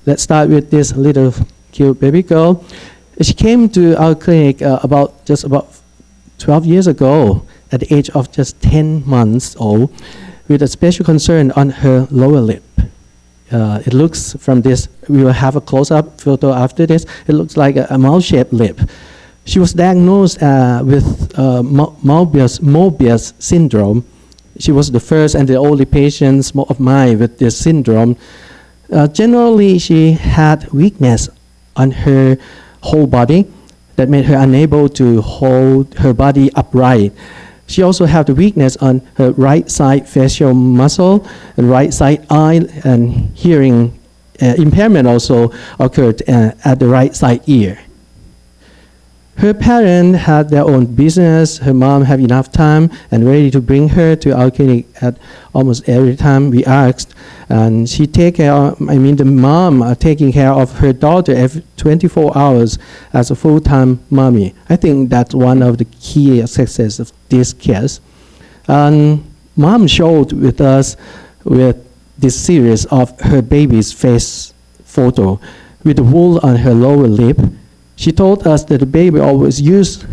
Speaker 11: Let's start with this little cute baby girl. She came to our clinic about 12 years ago at the age of just 10 months old with a special concern on her lower lip. It looks from this, we will have a close-up photo after this, it looks like a mouse-shaped lip. She was diagnosed with Mobius syndrome. She was the first and the only patient of mine with this syndrome. Generally, she had weakness on her whole body that made her unable to hold her body upright. She also had the weakness on her right side facial muscle and right side eye, and hearing impairment also occurred at the right side ear. Her parents had their own business. Her mom had enough time and ready to bring her to our clinic at almost every time we asked. And she take care of, the mom taking care of her daughter every 24 hours as a full-time mommy. I think that's one of the key success of this case. And mom showed with us with this series of her baby's face photo with the wool on her lower lip. She told us that the baby always used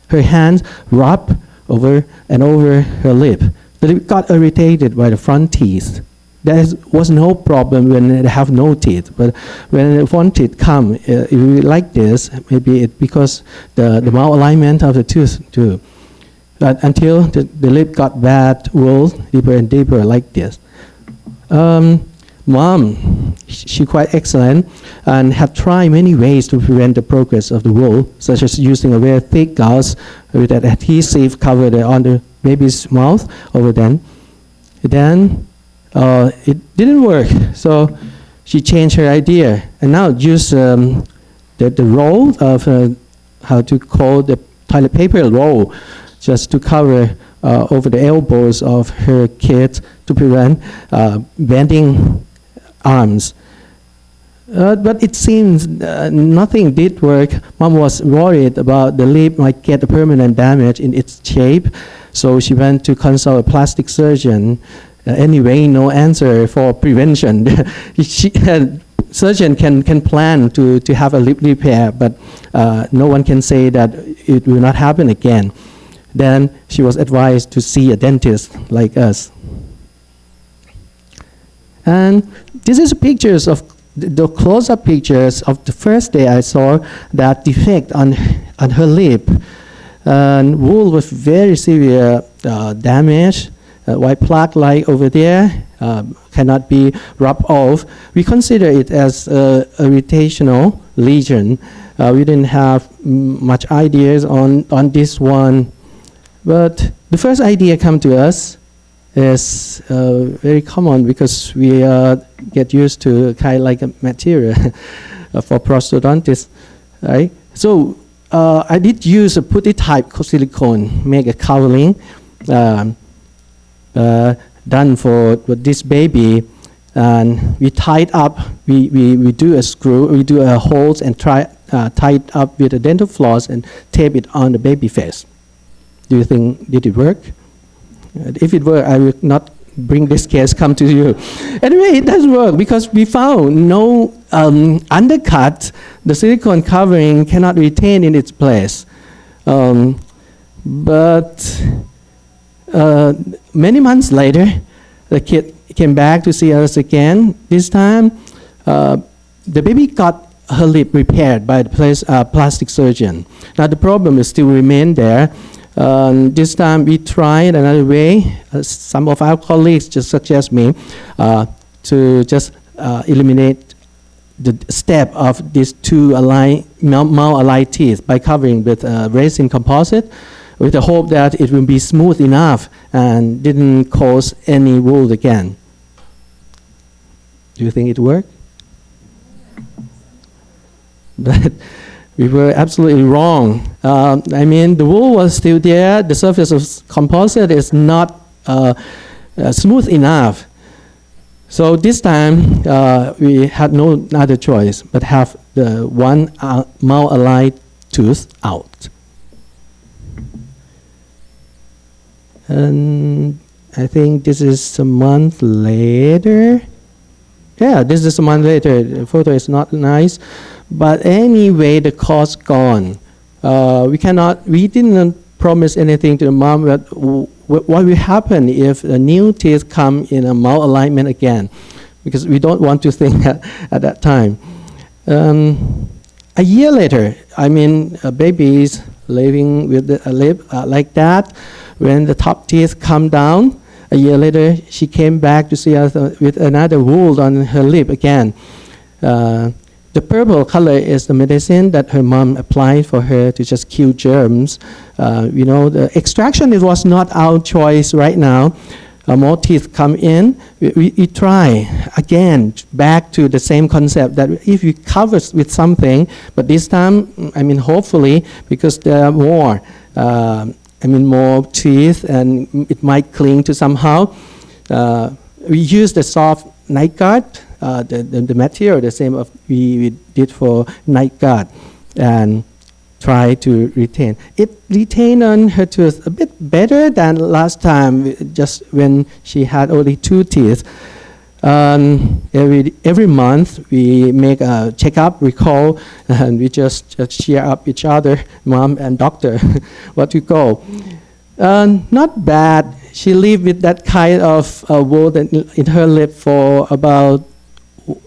Speaker 11: her hands rub over and over her lip. The lip got irritated by the front teeth. There was no problem when they have no teeth, but when the front teeth come, like this, maybe it's because the malalignment of the tooth too. But until the lip got bad, wool deeper and deeper like this. Mom, she quite excellent and had tried many ways to prevent the progress of the wool, such as using a very thick gauze with an adhesive covered on the baby's mouth over then. Then it didn't work, so she changed her idea and now use the roll of how to call the toilet paper roll just to cover over the elbows of her kids to prevent bending arms. But it seems nothing did work. Mom was worried about the lip might get a permanent damage in its shape, so she went to consult a plastic surgeon. Anyway, no answer for prevention. Surgeon can plan to have a lip repair, but no one can say that it will not happen again. Then she was advised to see a dentist like us. And this is pictures of the close-up pictures of the first day I saw that defect on her lip. And wool was very severe damage. White plaque like over there cannot be rubbed off. We consider it as a irritational lesion. We didn't have much ideas on this one. But the first idea come to us is very common because we get used to kind of like a material for prosthodontists, right? So I did use a putty type silicone, make a cowling done for this baby, and we tied up. We do a screw, we do a holes and tie it up with a dental floss and tape it on the baby face. Do you think did it work? If it were, I would not bring this case come to you. Anyway, it does work because we found no undercut. The silicone covering cannot retain in its place. But many months later, the kid came back to see us again. This time, the baby got her lip repaired by the plastic surgeon. Now the problem is still remain there. This time we tried another way. Some of our colleagues just suggest me to just eliminate the step of these two mouth-alike teeth by covering with resin composite with the hope that it will be smooth enough and didn't cause any wound again. Do you think it worked? But we were absolutely wrong. The wool was still there. The surface of composite is not smooth enough. So this time, we had no other choice but have the one mouth-alike tooth out. And I think this is a month later. Yeah, this is a month later. The photo is not nice. But anyway, the cost gone. We didn't promise anything to the mom, but what will happen if the new teeth come in a mouth alignment again? Because we don't want to think at that time. A year later, babies living with a lip like that, when the top teeth come down, a year later, she came back to see us with another wound on her lip again. The purple color is the medicine that her mom applied for her to just kill germs. The extraction, it was not our choice right now. more teeth come in, we try again back to the same concept that if you cover with something, but this time, I mean, hopefully, because there are more, more teeth and it might cling to somehow. We use the soft night guard, the material the same of we did for night guard, and try to retain. It retained on her tooth a bit better than last time, just when she had only 2 teeth. Every month we make a checkup, recall, and we just cheer up each other, mom and doctor, what to go. Not bad. She lived with that kind of wound in her lip for about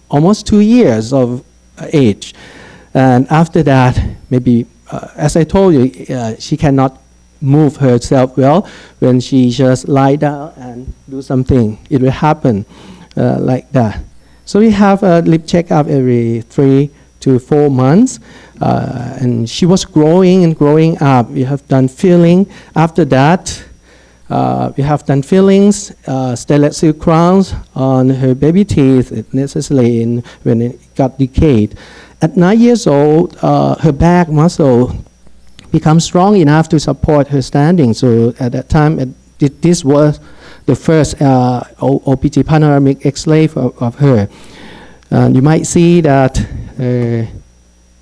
Speaker 11: almost 2 years of age. And after that, maybe, as I told you, she cannot move herself well. When she just lie down and do something, it will happen like that. So we have a lip checkup every 3 to 4 months. And she was growing and growing up. We have done filling. After that, we have done fillings, stainless steel crowns on her baby teeth, necessarily when it got decayed. At 9 years old, her back muscle becomes strong enough to support her standing. So at that time, this was the first OPG panoramic X-ray of her. You might see that they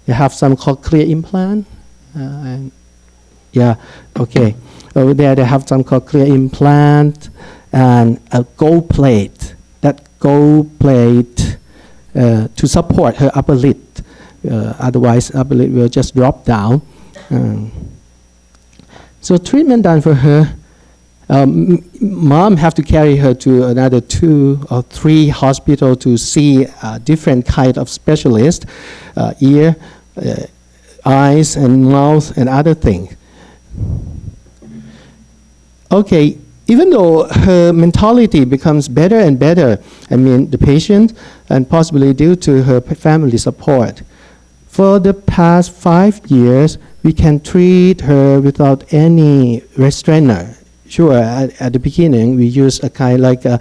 Speaker 11: have some cochlear implant. Okay. Over there, they have some cochlear implant and a gold plate. That gold plate to support her upper lid. Otherwise, upper lid will just drop down. So treatment done for her. Mom have to carry her to another 2 or 3 hospitals to see different kind of specialists, ear, eyes, and mouth, and other things. Okay, even though her mentality becomes better and better, the patient, and possibly due to her family support, for the past 5 years, we can treat her without any restrainer. Sure, at the beginning, we use a kind like a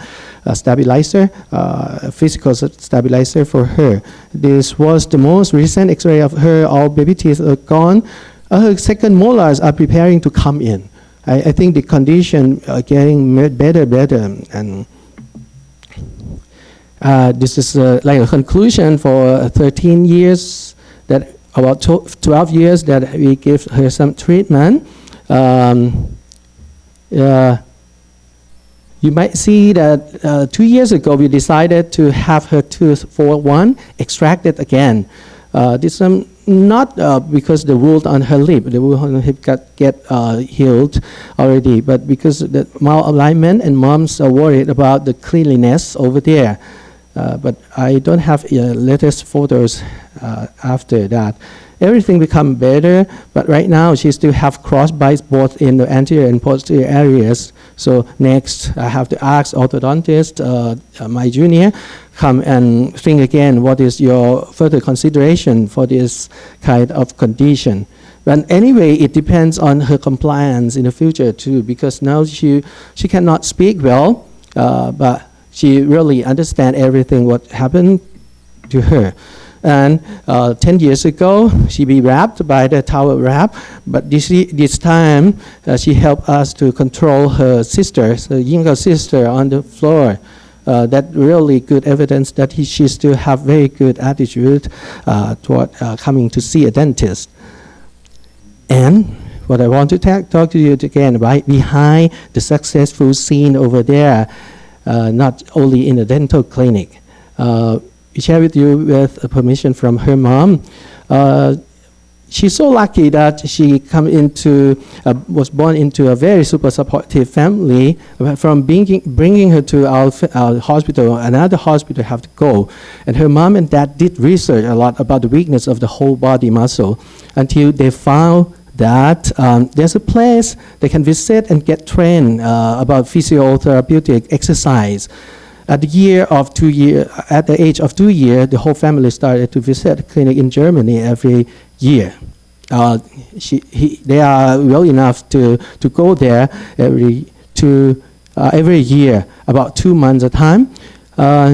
Speaker 11: stabilizer, a physical stabilizer for her. This was the most recent X-ray of her. All baby teeth are gone. Her second molars are preparing to come in. I think the condition are getting better, and this is like a conclusion for 13 years, that about 12 years that we give her some treatment. You might see that 2 years ago we decided to have her tooth 4-1 extracted again. This not because the wound on her lip, the wound on her lip get healed already, but because the malalignment, and moms are worried about the cleanliness over there. But I don't have latest photos after that. Everything become better, but right now she still have cross bites both in the anterior and posterior areas. So next, I have to ask orthodontist, my junior, come and think again, what is your further consideration for this kind of condition? But anyway, it depends on her compliance in the future too, because now she cannot speak well, but she really understands everything what happened to her. And 10 years ago, she be wrapped by the towel wrap, but this time she helped us to control her sister, the younger sister, on the floor. That really good evidence that she still have very good attitude toward coming to see a dentist. And what I want to talk to you again, right behind the successful scene over there, not only in the dental clinic. We share with you with permission from her mom. She's so lucky that she was born into a very super supportive family. From bringing her to our hospital, another hospital have to go. And her mom and dad did research a lot about the weakness of the whole body muscle until they found that there's a place they can visit and get trained about physiotherapeutic exercise. At the age of 2 years, the whole family started to visit a clinic in Germany every year. They are well enough to go there every 2 every year, about 2 months at a time.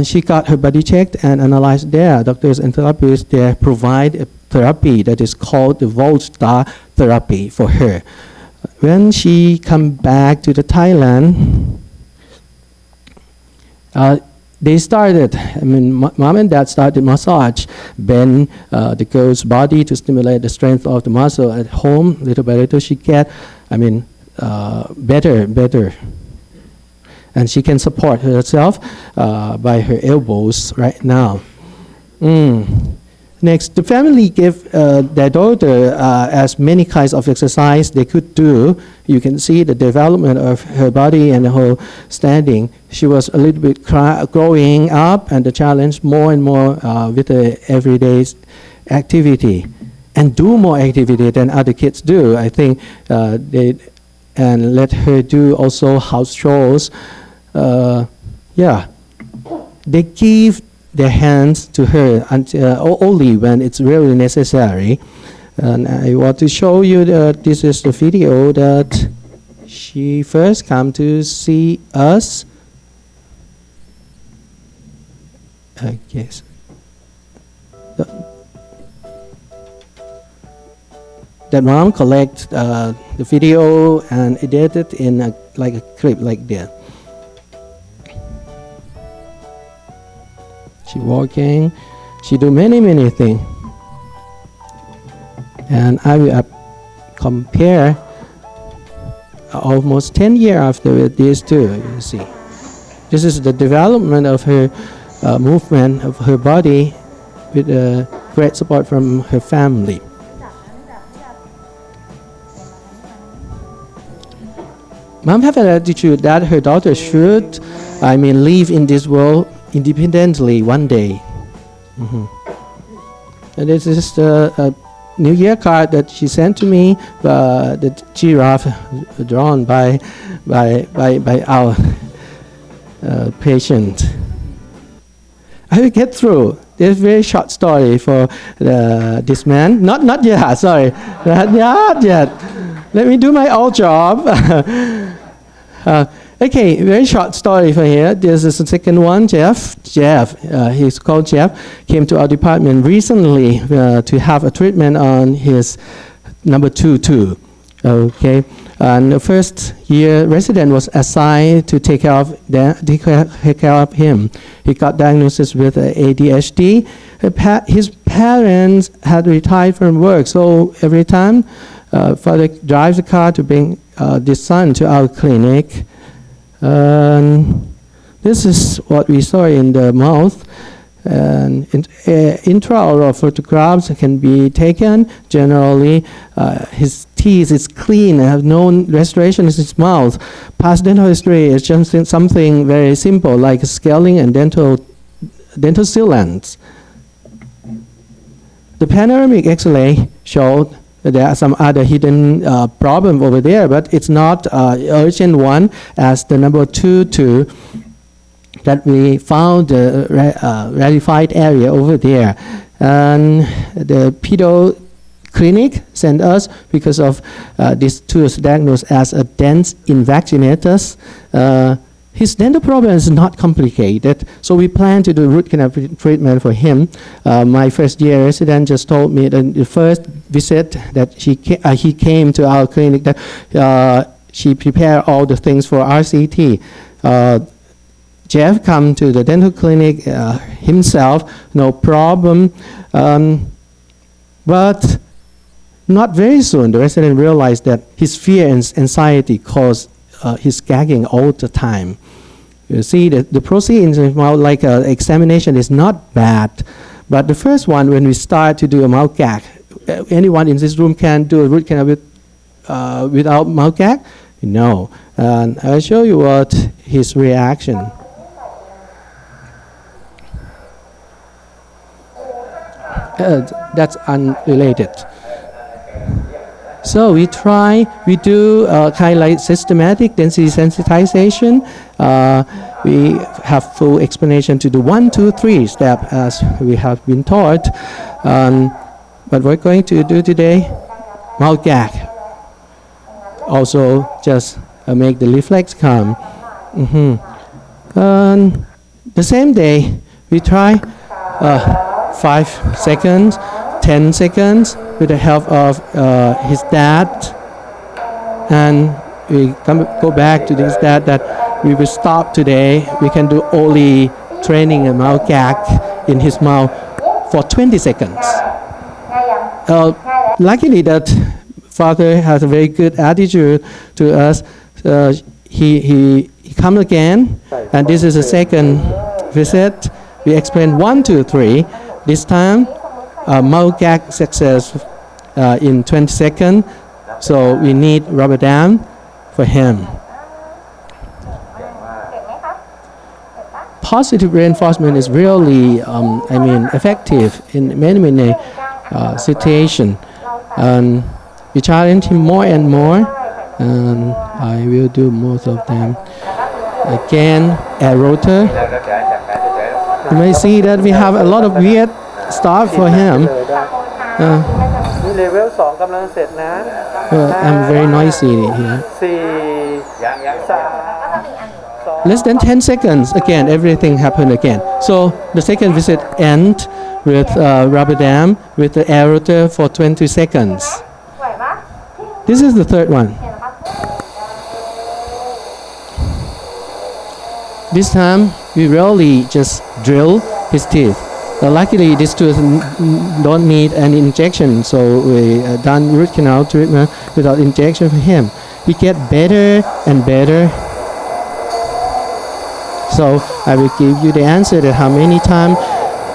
Speaker 11: She got her body checked and analyzed there. Doctors and therapists there provide a therapy that is called the Volstar therapy for her. When she come back to the Thailand, they started, mom and dad started massage, bend the girl's body to stimulate the strength of the muscle at home. Little by little she get, better. And she can support herself by her elbows right now. Next, the family gave their daughter as many kinds of exercise they could do. You can see the development of her body and the whole standing. She was a little bit growing up, and the challenge more and more with the everyday activity, and do more activity than other kids do. I think and let her do also house chores. They give their hands to her until only when it's really necessary. And I want to show you that this is the video that she first come to see us. Yes. That mom collect the video and edit it in like a clip like that. She walking, she do many things. And I will compare almost 10 years after with these two, you see. This is the development of her movement of her body with great support from her family. Mom have an attitude that her daughter should, live in this world independently one day. And this is the New Year card that she sent to me, the giraffe drawn by our patient. I will get through. There's a very short story for this man. Not yet, sorry. Not yet. Let me do my old job. Okay, very short story for here. This is the second one, Jeff, he's called Jeff, came to our department recently to have a treatment on his number 2. Okay, and the first year resident was assigned to take care of him. He got diagnosis with ADHD. His parents had retired from work, so every time father drives the car to bring this son to our clinic. This is what we saw in the mouth. And intraoral photographs can be taken. Generally, his teeth is clean and have no restoration in his mouth. Past dental history is just something very simple, like scaling and dental sealants. The panoramic X-ray showed there are some other hidden problem over there, but it's not urgent one as the number 2 that we found the ratified area over there. And the pedo clinic sent us because of this tooth diagnosed as a dense invaginatus. His dental problem is not complicated, so we plan to do root canal treatment for him. My first year resident just told me that the first visit that he came to our clinic that she prepared all the things for RCT. Jeff come to the dental clinic himself, no problem. But not very soon, the resident realized that his fear and anxiety caused his gagging all the time. You see, the procedure in mouth, like examination, is not bad. But the first one, when we start to do a mouth gag, anyone in this room can do a root canal without mouth gag? No. And I'll show you what his reaction. That's unrelated. So we do kind of like systematic density sensitization. We have full explanation to the 1, 2, 3 step as we have been taught. But we're going to do today mouth gag. Also just make the reflex come. The same day, we try 5 seconds, 10 seconds with the help of his dad. And we go back to this dad that we will stop today. We can do only training a mouth gag in his mouth for 20 seconds. Luckily that father has a very good attitude to us. He come again, and this is the second visit. We explain 1, 2, 3. This time, mouth gag success in 20 seconds. So we need rubber dam for him. Positive reinforcement is really, effective in many situations. And we challenge him more and more, and I will do most of them. Again, air rotor. You may see that we have a lot of weird stuff for him. I'm very noisy here. Less than 10 seconds, again, everything happened again. So the second visit ends with rubber dam with the air rotor for 20 seconds. This is the third one. This time, we really just drill his teeth. Luckily, these tooth don't need any injection, so we done root canal treatment without injection for him. He get better and better. So I will give you the answer to how many times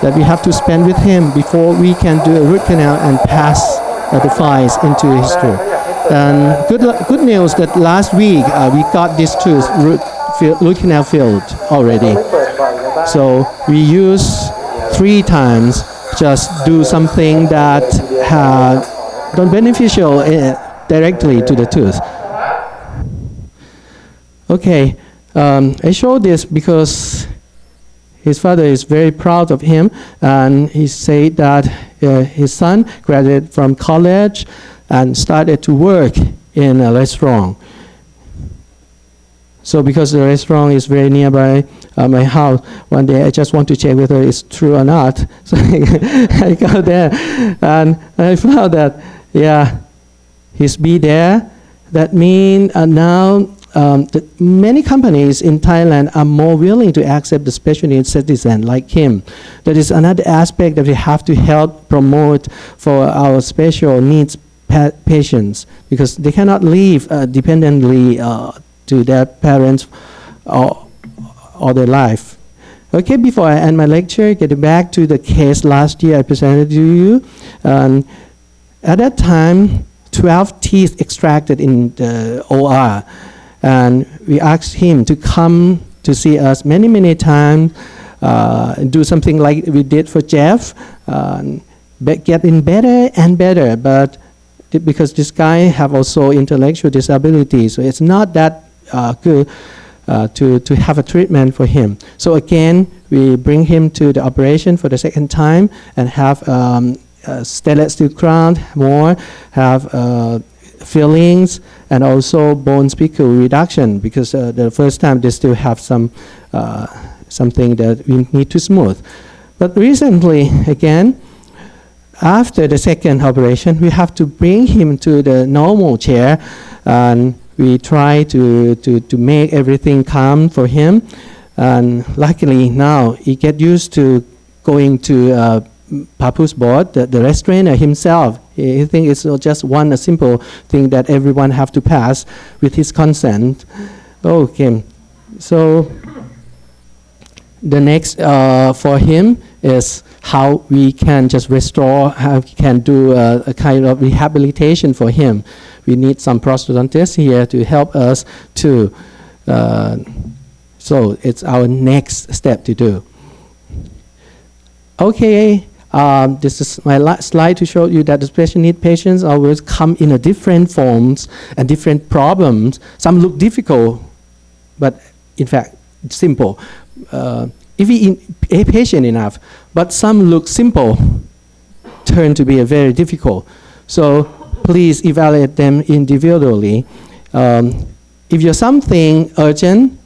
Speaker 11: that we have to spend with him before we can do a root canal and pass the files into his tooth. And good news that last week we got this tooth root canal filled already. So we use 3 times, just do something that don't beneficial directly to the tooth. Okay, I show this because his father is very proud of him, and he said that his son graduated from college and started to work in a restaurant. So because the restaurant is very nearby my house, one day I just want to check whether it's true or not. So I go there, and I found that, yeah, he's be there. That means now many companies in Thailand are more willing to accept the special needs citizen like him. That is another aspect that we have to help promote for our special needs patients, because they cannot live dependently to their parents all their life. Okay, before I end my lecture, getting back to the case last year I presented to you. At that time, 12 teeth extracted in the OR. And we asked him to come to see us many times, do something like we did for Jeff, getting better and better. But because this guy have also intellectual disability, so it's not that good to have a treatment for him. So again, we bring him to the operation for the second time and have stainless steel crown more, have fillings, and also bone speckle reduction, because the first time they still have some something that we need to smooth. But recently, again, after the second operation, we have to bring him to the normal chair, and we try to make everything calm for him. And luckily now he get used to going to Papu's board, the restaurateur himself. He thinks it's just a simple thing that everyone have to pass with his consent. Okay, so the next for him is how we can just restore, how we can do a kind of rehabilitation for him. We need some prosthodontists here to help us to, so it's our next step to do. Okay, this is my last slide to show you that the special need patients always come in a different forms and different problems. Some look difficult, but in fact, simple. If we are patient enough, but some look simple, turn to be very difficult. So please evaluate them individually. If you're something urgent,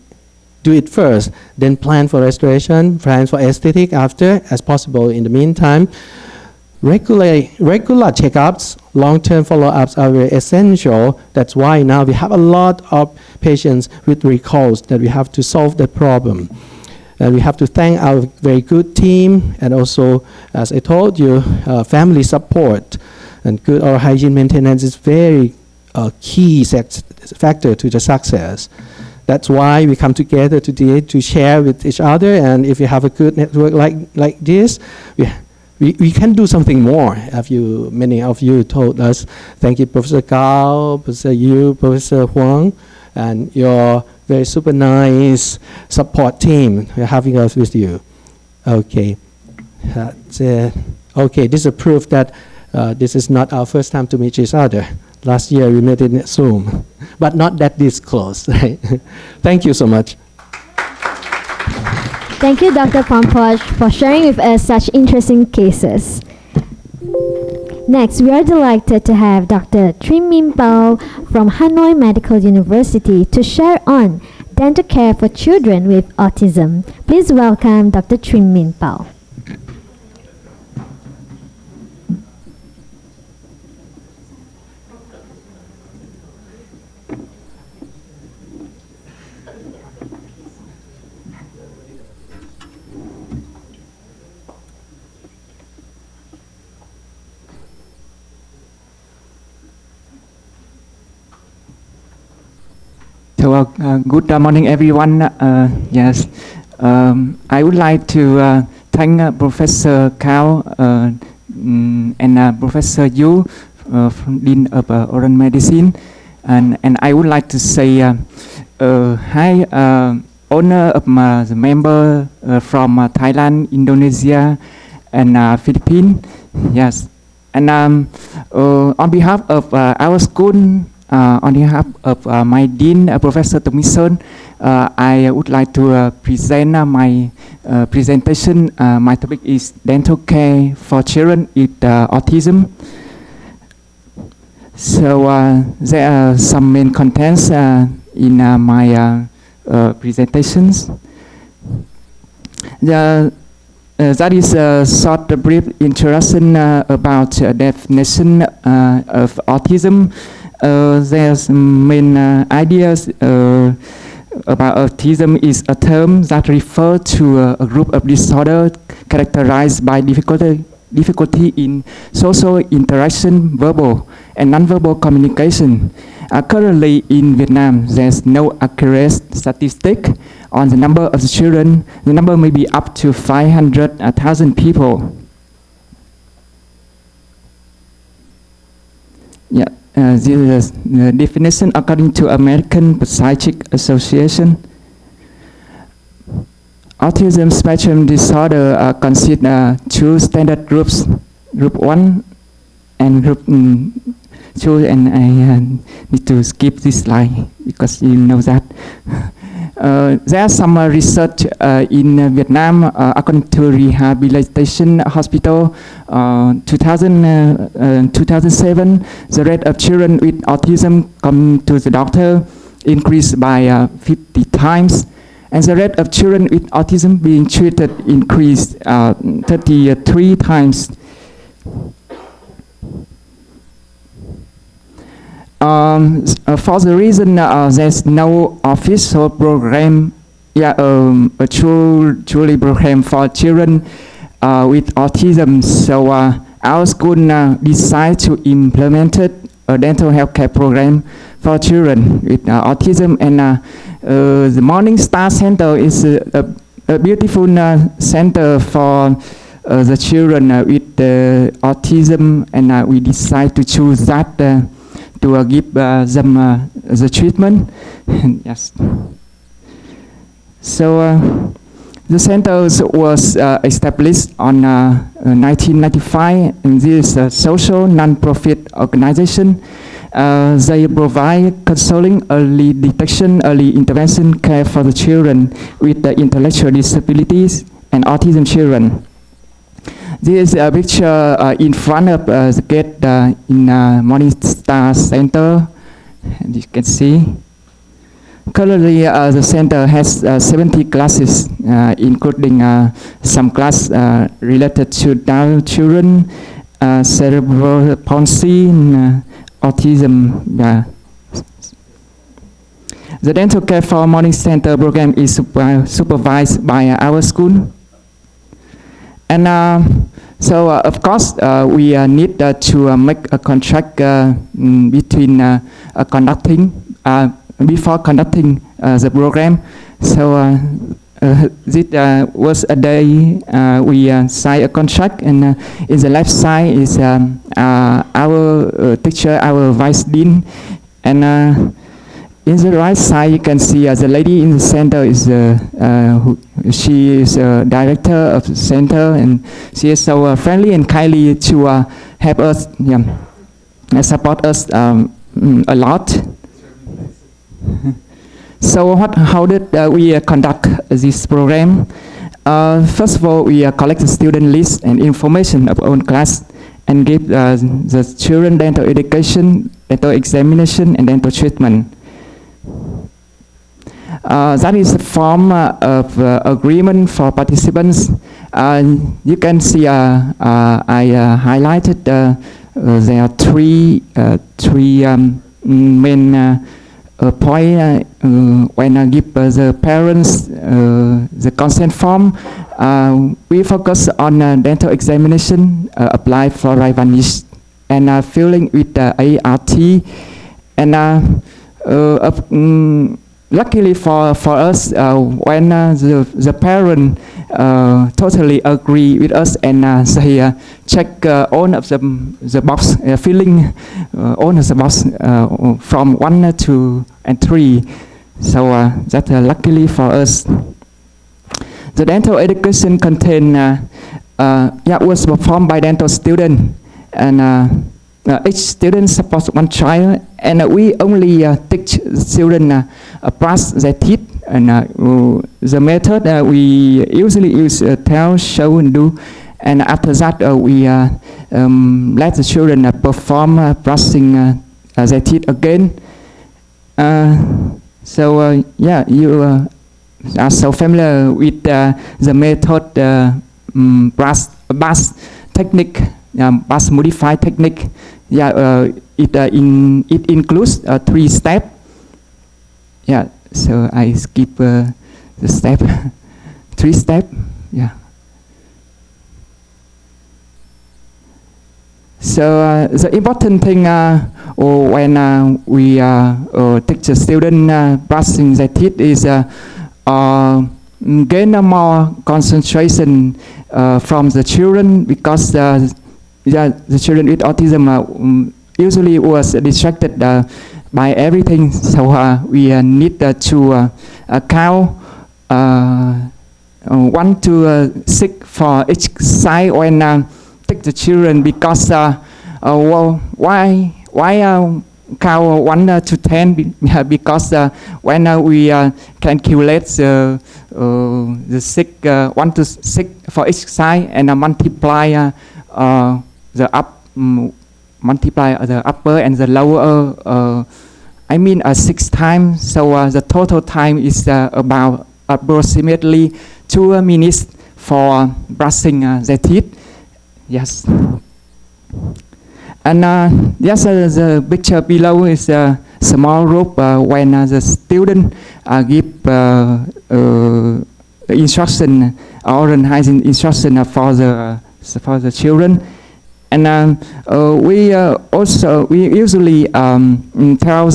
Speaker 11: do it first, then plan for restoration, plan for aesthetic after, as possible. In the meantime, regular checkups, long-term follow-ups are very essential. That's why now we have a lot of patients with recalls that we have to solve that problem. And we have to thank our very good team, and also, as I told you, family support and good oral hygiene maintenance is very key factor to the success. That's why we come together today to share with each other. And if you have a good network like this, we can do something more. Many of you told us. Thank you, Professor Gao, Professor Yu, Professor Huang, and your very super nice support team for having us with you. Okay, okay. This is a proof that this is not our first time to meet each other. Last year we met in Zoom, but not that this close. Right? Thank you so much.
Speaker 8: Thank you, Dr. Pampoch, for sharing with us such interesting cases. Next, we are delighted to have Dr. Trim Min Pao from Hanoi Medical University to share on dental care for children with autism. Please welcome Dr. Trim Min Pao.
Speaker 12: So, good morning, everyone. Yes, I would like to thank Professor Cao and Professor Yu, from Dean of Oral Medicine, and I would like to say hi, honor of the member from Thailand, Indonesia, and Philippines. Yes, and on behalf of our school. On behalf of my Dean, Professor Tomison, I would like to present my presentation. My topic is dental care for children with autism. So there are some main contents in my presentations. That is a short, brief introduction about definition of autism. There's main ideas about autism is a term that refers to a group of disorder characterized by difficulty in social interaction, verbal and nonverbal communication. Currently in Vietnam, there's no accurate statistic on the number of the children. The number may be up to 500,000 people. Yeah. This is the definition according to American Psychiatric Association. Autism spectrum disorder consists two standard groups, group 1 and group 2, and I need to skip this slide because you know that. There's some research in Vietnam according to Rehabilitation Hospital 2007, the rate of children with autism coming to the doctor increased by 50 times, and the rate of children with autism being treated increased 33 times. For the reason there's no official program, a truly program for children with autism. So our school decided to implement a dental health care program for children with autism, and the Morning Star Center is a beautiful center for the children with autism, and we decided to choose that to give them the treatment. Yes. So the center was established on 1995, and this is a social non-profit organization. They provide counseling, early detection, early intervention care for the children with intellectual disabilities and autism children. This is a picture in front of the gate in Morning Star Center, and you can see. Currently, the center has 70 classes, including some class related to Down children, cerebral palsy, and, autism. The dental care for morning center program is supervised by our school. And of course, we need to make a contract between before conducting the program. So this was a day we signed a contract, and in the left side is our teacher, our vice dean, and in the right side you can see the lady in the center is she is director of the center, and she is so friendly and kindly to help us, support us a lot. So how did we conduct this program? First of all, we collect the student list and information of own class and give the children dental education, dental examination, and dental treatment. That is a form of agreement for participants. You can see I highlighted there are three main point when I give the parents the consent form. We focus on dental examination, apply fluoride varnish, and filling with the ART. And luckily for us, when the parent totally agree with us and they check all of the box, filling all of the box from 1 to 3. So that's luckily for us. The dental education was performed by dental student, and each student supports one child, and we only teach children brush their teeth. And the method we usually use tell, show, and do. And after that, we let the children perform brushing their teeth again. You are so familiar with the method brush technique, brush modified technique. It includes 3 steps. So I skip the step, 3 steps. So the important thing when we teach the student brushing their teeth is gain more concentration from the children, because the children with autism usually was distracted by everything. So we need to count 1 to 6 for each side when take the children, because why count 1 to 10? Because when we calculate the 6 1 to 6 for each side and multiply multiply the upper and the lower, 6 times. So the total time is about approximately 2 minutes for brushing their teeth. Yes. And the picture below is a small group when the student give instruction, oral hygiene instruction for the children. And we usually tell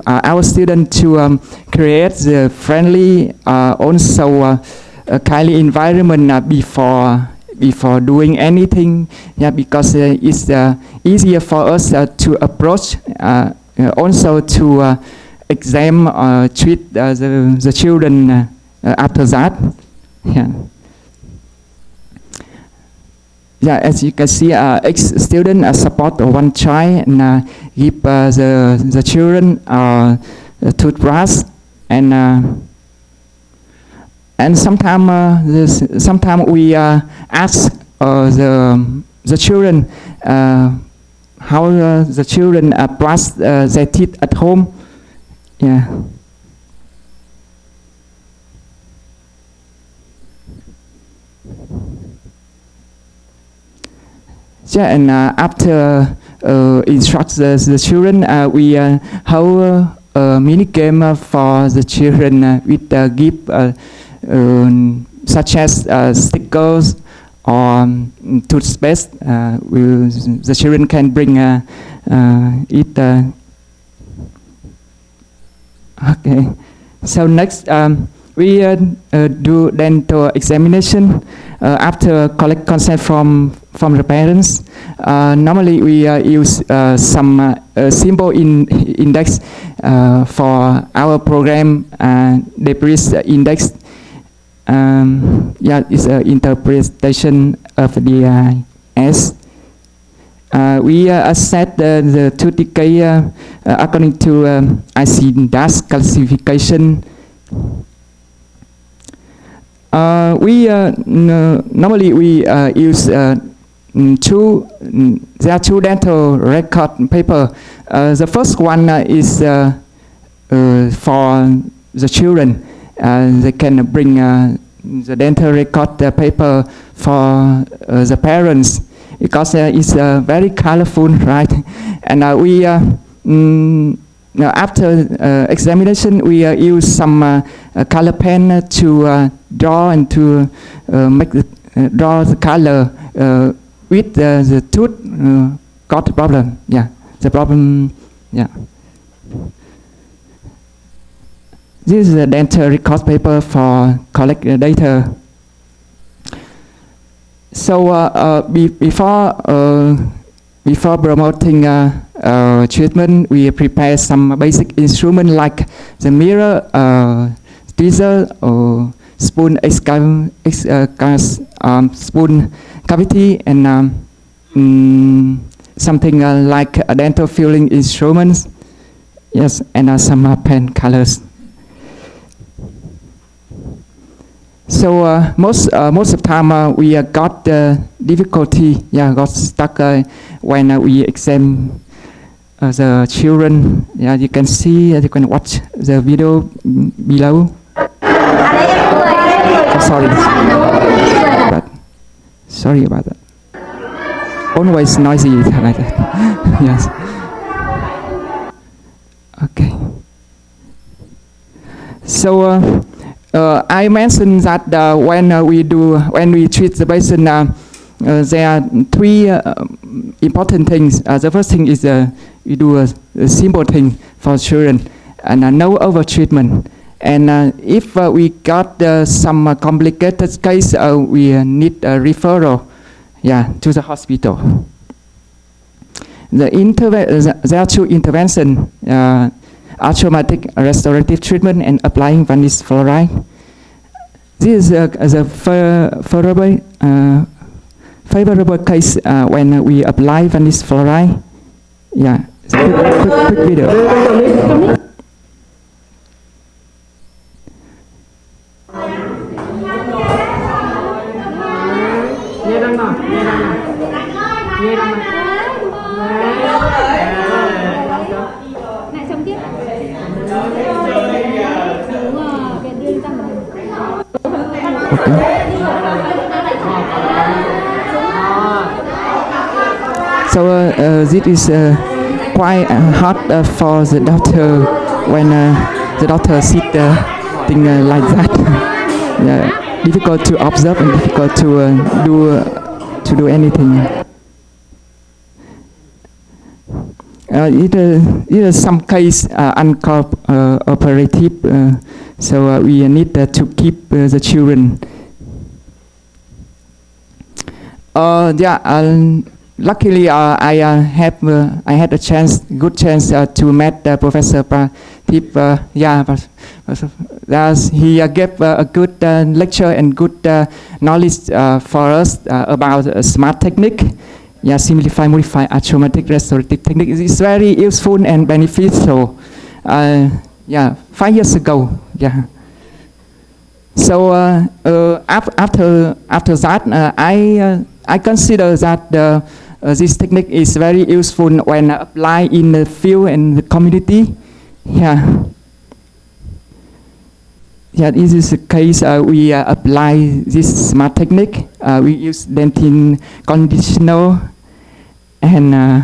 Speaker 12: our student to create the friendly, also kindly environment before doing anything. Because it's easier for us to approach, also to treat the children after that. As you can see, each student support one child and give the children toothbrush, and sometimes we ask the children how the children brush their teeth at home. Yeah, and after instruct the children, we hold a mini game for the children with gift such as stickers or toothpaste. The children can bring it. Okay. So next, we do dental examination after collect consent from the parents. Normally, we use some symbol index for our program, debris index. Yeah, it's an interpretation of the S. We assess the tooth decay according to IC-DAS classification. Normally we use there are two dental record paper. The first one is for the children. They can bring the dental record paper for the parents because it's very colorful, right? And after examination, we use some color pen to draw and to draw the color with the tooth got the problem. Yeah, the problem. Yeah. This is a dental record paper for collect data. So before promoting treatment, we prepare some basic instrument like the mirror, tweezer, or spoon, spoon cavity, and something like a dental filling instruments. Yes, and some pen colors. So most of the time we got difficulty, got stuck when we examine the children. Yeah, you can see, you can watch the video below. Sorry about that. Always noisy like that. Yes. Okay. So. I mentioned that when we treat the patient, there are three important things. The first thing is we do a simple thing for children and no over treatment. And if we got some complicated case, we need a referral, to the hospital. There are two interventions. Automatic restorative treatment and applying vanish fluoride. This is a favorable case when we apply vanish fluoride. Yeah, quick video. So this is quite hard for the doctor when the doctor sees thing like that. Difficult to observe and difficult to do anything. It is some case uncooperative, so we need to keep the children. Luckily, I had a good chance to meet Professor Pratip. He gave a good lecture and good knowledge for us about smart technique. Simplify, modify, automatic restorative technique is very useful and beneficial. 5 years ago. So after that, I consider that this technique is very useful when applied in the field and the community. This is the case we apply this smart technique. We use dentin conditioner and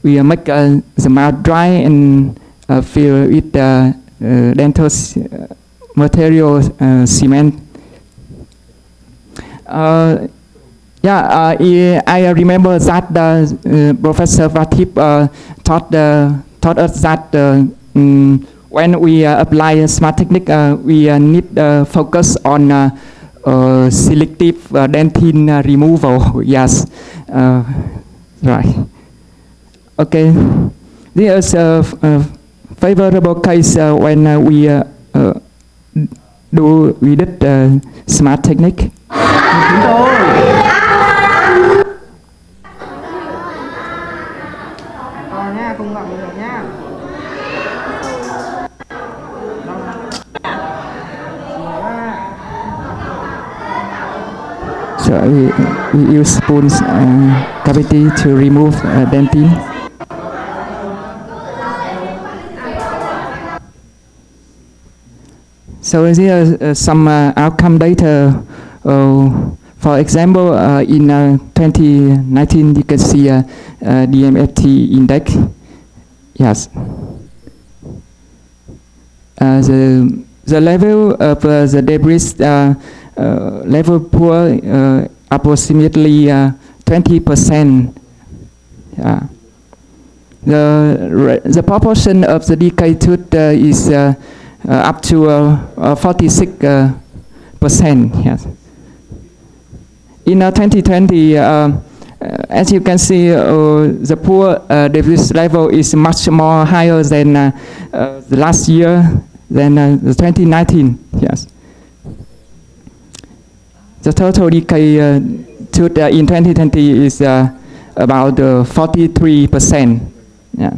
Speaker 12: we make the mouth dry and fill with dental material cement. I remember that Professor Vatip taught us that when we apply a smart technique, we need focus on selective dentin removal. Yes, right. Okay, this is a favorable case when we did smart technique. So we use spoons cavity to remove dentin. So here are some outcome data. For example, in 2019, you can see DMFT index. Yes. The level of the debris level poor approximately 20%. Yeah. The proportion of the decayed tooth is up to 46%. Yes. In 2020, as you can see, the poor debris level is much more higher than the last year, than the 2019. Yes. The total decay tooth in 2020 is about 43%. Yeah.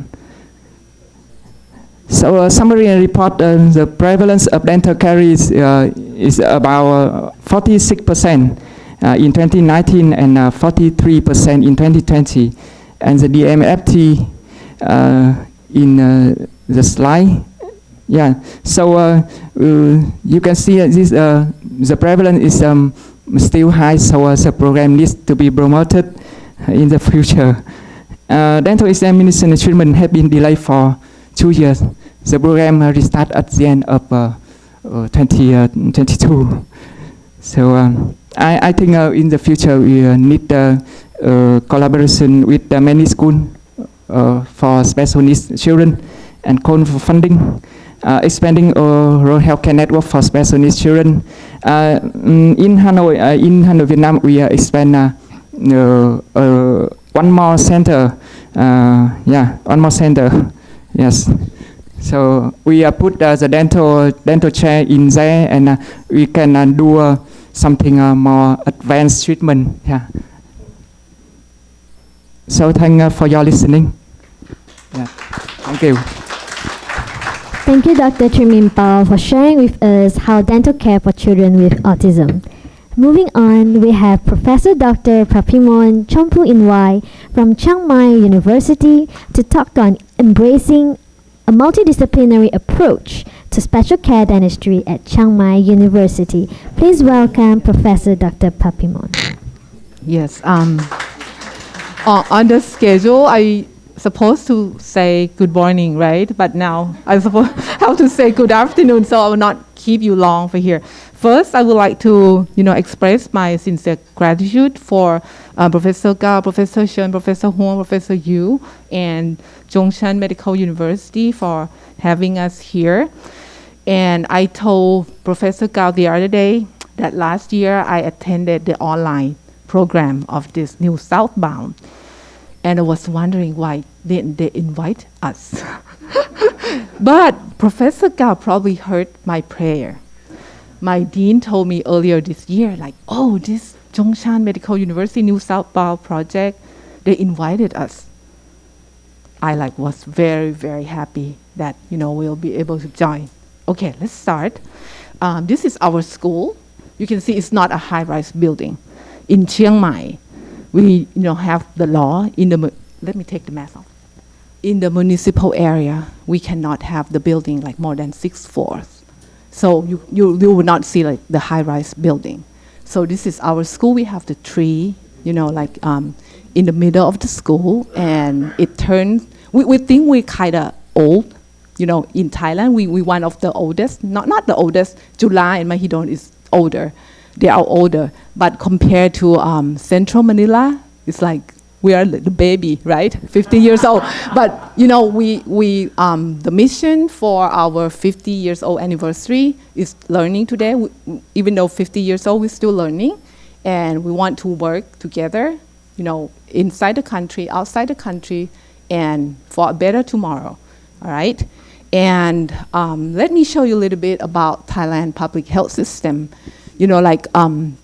Speaker 12: So a summary report, the prevalence of dental caries is about 46% in 2019 and 43% in 2020. And the DMFT in the slide. Yeah, so you can see this the prevalence is still high, so the program needs to be promoted in the future. Dental examination and treatment have been delayed for 2 years. The program restart at the end of 2022. So I think in the future we need collaboration with many schools for special needs children and call for funding. Expanding rural healthcare network for special needs children. In Hanoi, Vietnam, we expand one more center. One more center. Yes. So we put the dental chair in there, and we can do something more advanced treatment. Yeah. So thank you for your listening. Yeah. Thank you.
Speaker 8: Thank you, Dr. Trimimpao, for sharing with us how dental care for children with autism. Moving on, we have Professor Dr. Prapimon Chompu Inwai from Chiang Mai University to talk on embracing a multidisciplinary approach to special care dentistry at Chiang Mai University. Please welcome Professor Dr. Prapimon.
Speaker 5: Yes, on the schedule, I supposed to say good morning, right? But now I suppose have to say good afternoon, so I will not keep you long for here. First, I would like to, express my sincere gratitude for Professor Gao, Professor Shen, Professor Huang, Professor Yu, and Zhongshan Medical University for having us here. And I told Professor Gao the other day that last year I attended the online program of this new Southbound. And I was wondering why didn't they invite us? But Professor Gao probably heard my prayer. My dean told me earlier this year, this Zhongshan Medical University New Southbound project, they invited us. I was very, very happy that, we'll be able to join. Okay, let's start. This is our school. You can see it's not a high-rise building. In Chiang Mai, we have the law in the, let me take the mask off. In the municipal area, we cannot have the building more than 6 floors. So you will not see the high-rise building. So this is our school. We have the tree, in the middle of the school, and it turns, we think we're kind of old. In Thailand, we one of the oldest, not the oldest. July and Mahidol is older. They are older. But compared to Central Manila, it's like we are the baby, right? 50 years old. But, the mission for our 50 years old anniversary is learning today. Even though 50 years old, we're still learning. And we want to work together, inside the country, outside the country, and for a better tomorrow, all right? And let me show you a little bit about Thailand public health system. In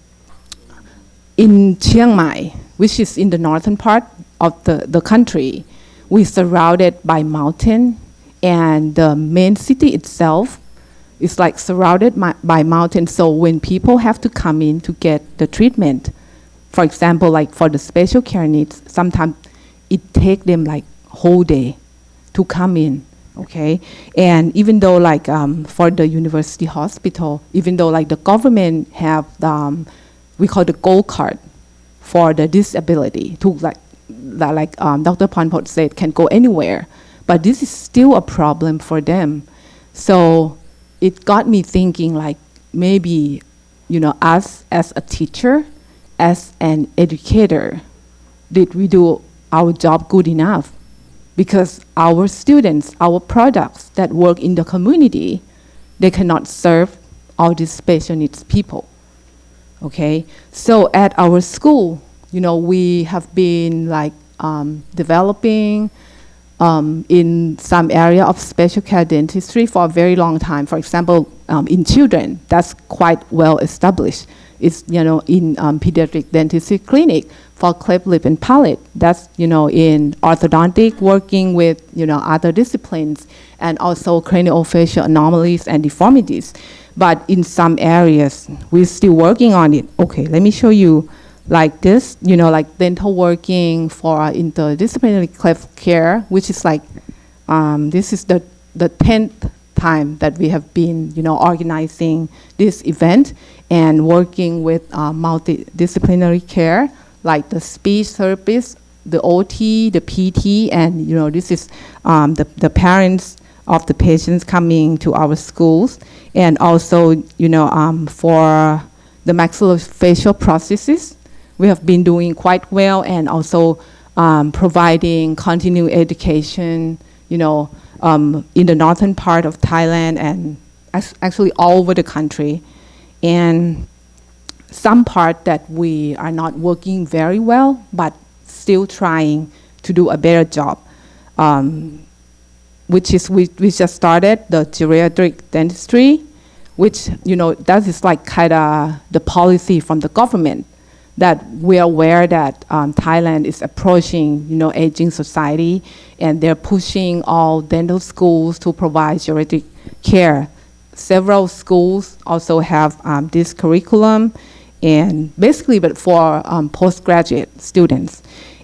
Speaker 5: Chiang Mai, which is in the northern part of the country, we're surrounded by mountain, and the main city itself is like surrounded by mountains. So when people have to come in to get the treatment, for example, like for the special care needs, sometimes it takes them like whole day to come in. Okay, and even though for the university hospital, even though the government have we call the gold card for the disability to Dr. Ponpot said can go anywhere, but this is still a problem for them. So it got me thinking maybe us as a teacher, as an educator, did we do our job good enough? Because our students, our products that work in the community, they cannot serve all these special needs people. Okay, so at our school, we have been developing in some area of special care dentistry for a very long time. For example, in children, that's quite well established. It's in pediatric dentistry clinic for cleft lip and palate. That's in orthodontic, working with other disciplines, and also craniofacial anomalies and deformities. But in some areas, we're still working on it. Okay, let me show you this, dental working for interdisciplinary cleft care, which is this is the 10th time that we have been, organizing this event and working with multidisciplinary care, like the speech therapist, the OT, the PT, and this is the parents of the patients coming to our schools, and also for the maxillofacial prosthesis, we have been doing quite well, and also providing continuing education, in the northern part of Thailand and actually all over the country. And some part that we are not working very well, but still trying to do a better job, which is we just started the geriatric dentistry, which that is kind of the policy from the government, that we are aware that Thailand is approaching aging society, and they're pushing all dental schools to provide geriatric care. Several schools also have this curriculum, and basically but for postgraduate students.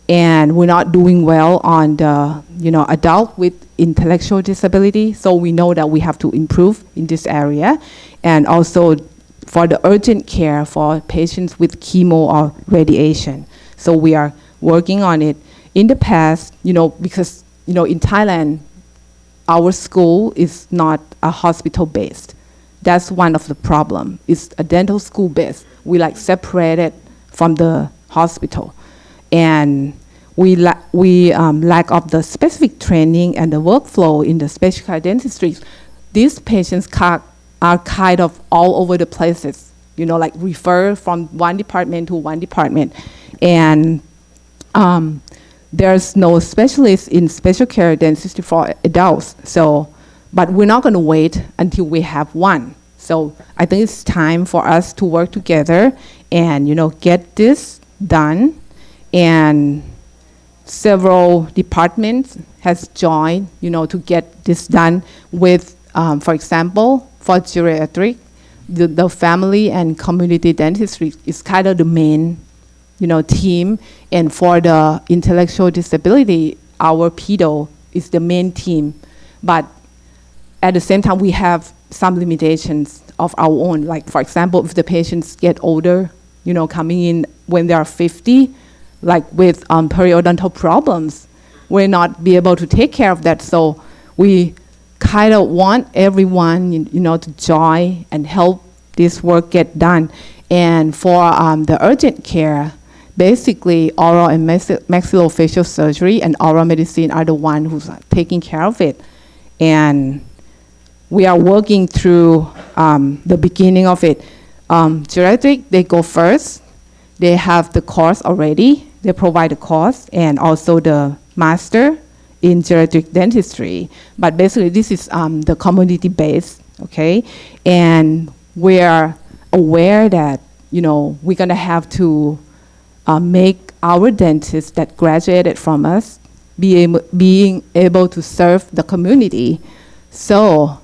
Speaker 5: And we're not doing well on the adult with intellectual disability, so we know that we have to improve in this area. And also for the urgent care for patients with chemo or radiation. So we are working on it. In the past, because in Thailand, our school is not a hospital based. That's one of the problem. It's a dental school based. We separated from the hospital, and we lack of the specific training and the workflow in the special care dentistry. These patients are kind of all over the places, refer from one department to one department, and there's no specialist in special care dentistry for adults. So, but we're not going to wait until we have one. So I think it's time for us to work together and get this done. And several departments has joined to get this done with, for example, for geriatric, the family and community dentistry is kind of the main team, and for the intellectual disability, our pedo is the main team. But at the same time, we have some limitations of our own. Like, for example, if the patients get older, coming in when they are 50, like with periodontal problems, will not be able to take care of that. So we kind of want everyone, to join and help this work get done. And for the urgent care, basically oral and maxillofacial surgery and oral medicine are the one who's taking care of it. And we are working through the beginning of it. Geriatric, they go first. They have the course already. They provide the course and also the master in geriatric dentistry. But basically, this is the community-based, okay? And we're aware that, we're gonna have to make our dentists that graduated from us being able to serve the community. So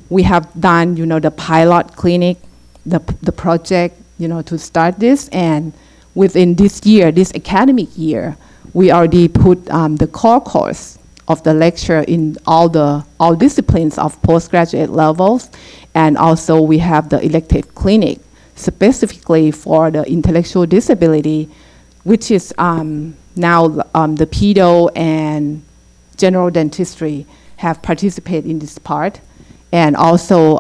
Speaker 5: we have done, the pilot clinic, the project, to start this. And within this year, this academic year, we already put the core course of the lecture in all disciplines of postgraduate levels. And also we have the elective clinic specifically for the intellectual disability, which is now the pedo and general dentistry have participated in this part. And also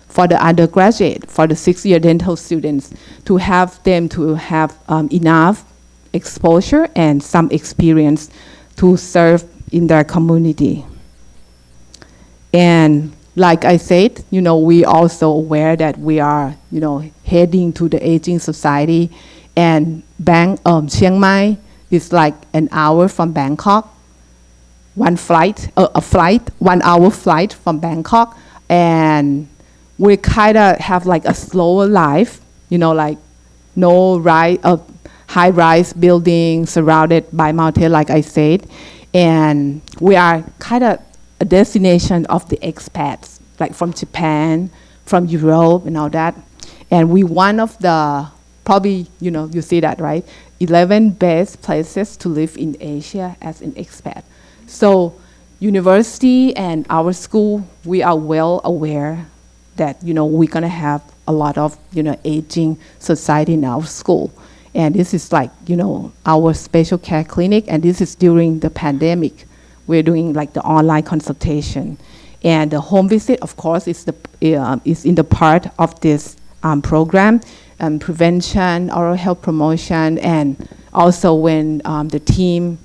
Speaker 5: for the undergraduate, for the 6-year dental students, to have them to have enough exposure and some experience to serve in their community. And like I said, we also aware that we are, heading to the aging society. And Chiang Mai is like an hour from Bangkok. 1 hour flight from Bangkok. And we kind of have like a slower life, like no high-rise building surrounded by mountain, like I said. And we are kind of a destination of the expats, like from Japan, from Europe and all that. And we one of the, probably, you see that, right? 11 best places to live in Asia as an expat. So university and our school, we are well aware that, we're gonna have a lot of, aging society in our school. And this is like, our special care clinic, and this is during the pandemic. We're doing like the online consultation. And the home visit, of course, is in the part of this program, prevention, oral health promotion, and also when the team,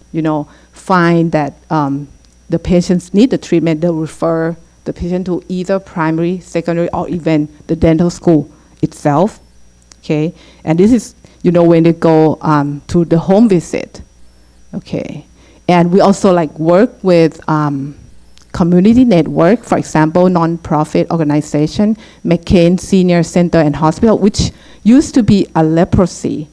Speaker 5: find that the patients need the treatment, they'll refer the patient to either primary, secondary, or even the dental school itself, okay? And this is, when they go to the home visit, okay? And we also like work with community network, for example, non-profit organization, McCain Senior Center and Hospital, which used to be a leprosy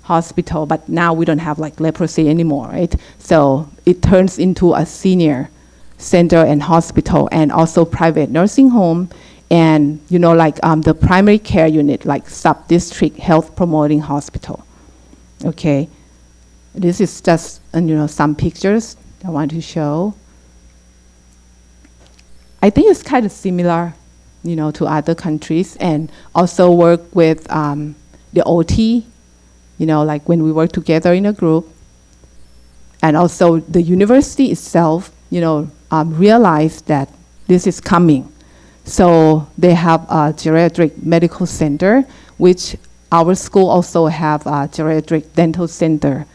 Speaker 5: hospital, but now we don't have like leprosy anymore, right? So it turns into a senior center and hospital, and also private nursing home, and the primary care unit, like sub-district health promoting hospital. Okay, this is just some pictures I want to show. I think it's kind of similar, to other countries, and also work with the OT, like when we work together in a group. And also the university itself, realized that this is coming. So they have a geriatric medical center, which our school also have a geriatric dental center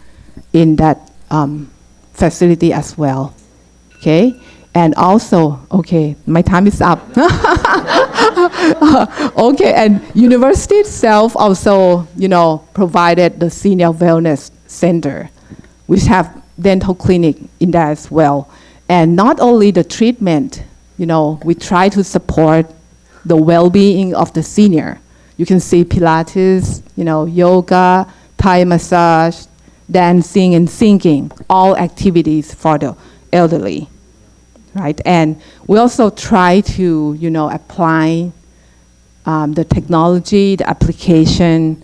Speaker 5: in that facility as well, okay? And also, okay, my time is up. Okay, and university itself also, provided the senior wellness center, which have dental clinic in there as well. And not only the treatment, we try to support the well-being of the senior. You can see Pilates, yoga, Thai massage, dancing and singing, all activities for the elderly, right? And we also try to, apply the technology, the application.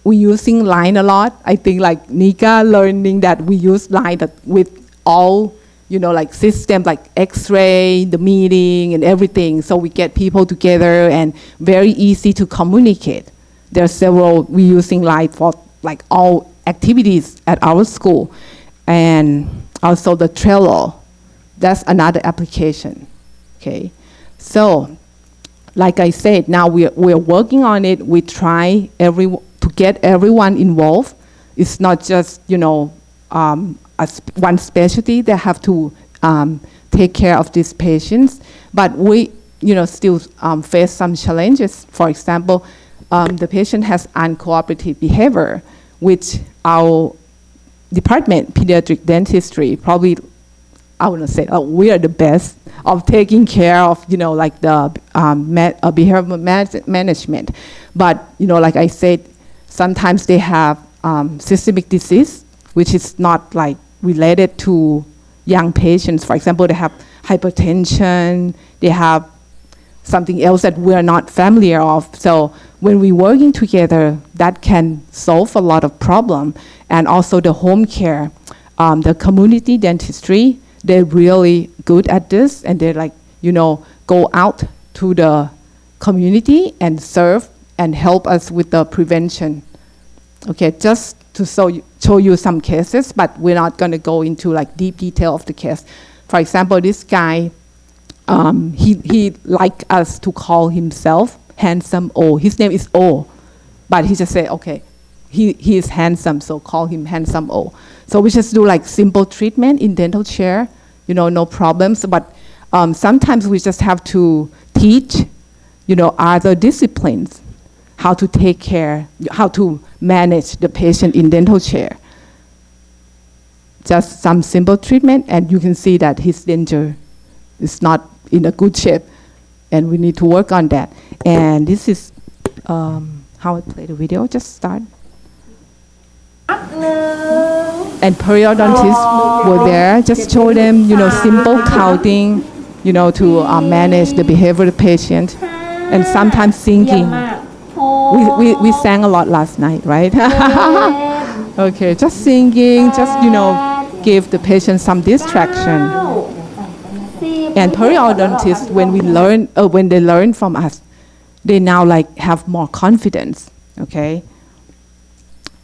Speaker 5: We're using Line a lot. I think like Nika learning that we use Line with all, like system like X-ray, the meeting and everything. So we get people together and very easy to communicate. There are several, we're using Line for like all activities at our school. And also the Trello, that's another application, okay? So, like I said, now we're working on it. We try to get everyone involved. It's not just, one specialty that have to take care of these patients, but we, still face some challenges. For example, the patient has uncooperative behavior, which our department, pediatric dentistry, probably, I wouldn't say, we are the best of taking care of, like the behavioral management. But, like I said, sometimes they have systemic disease, which is not like related to young patients. For example, they have hypertension, they have something else that we're not familiar of. So when we're working together, that can solve a lot of problem. And also the home care, the community dentistry, they're really good at this, and they're like, go out to the community and serve and help us with the prevention. Okay, just to show you some cases, but we're not gonna go into like deep detail of the case. For example, this guy, he like us to call himself Handsome O. His name is O, but he just said, okay, he is handsome, so call him Handsome O. So we just do like simple treatment in dental chair, no problems. But sometimes we just have to teach, other disciplines, how to take care, how to manage the patient in dental chair. Just some simple treatment, and you can see that his denture is not in a good shape, and we need to work on that. And this is how I play the video. Just start. And periodontists were there. Just show them, simple counting, to manage the behavior of the patient, and sometimes singing. We sang a lot last night, right? Okay, just singing, just give the patient some distraction. And periodontists, when they learn from us, they now have more confidence. Okay.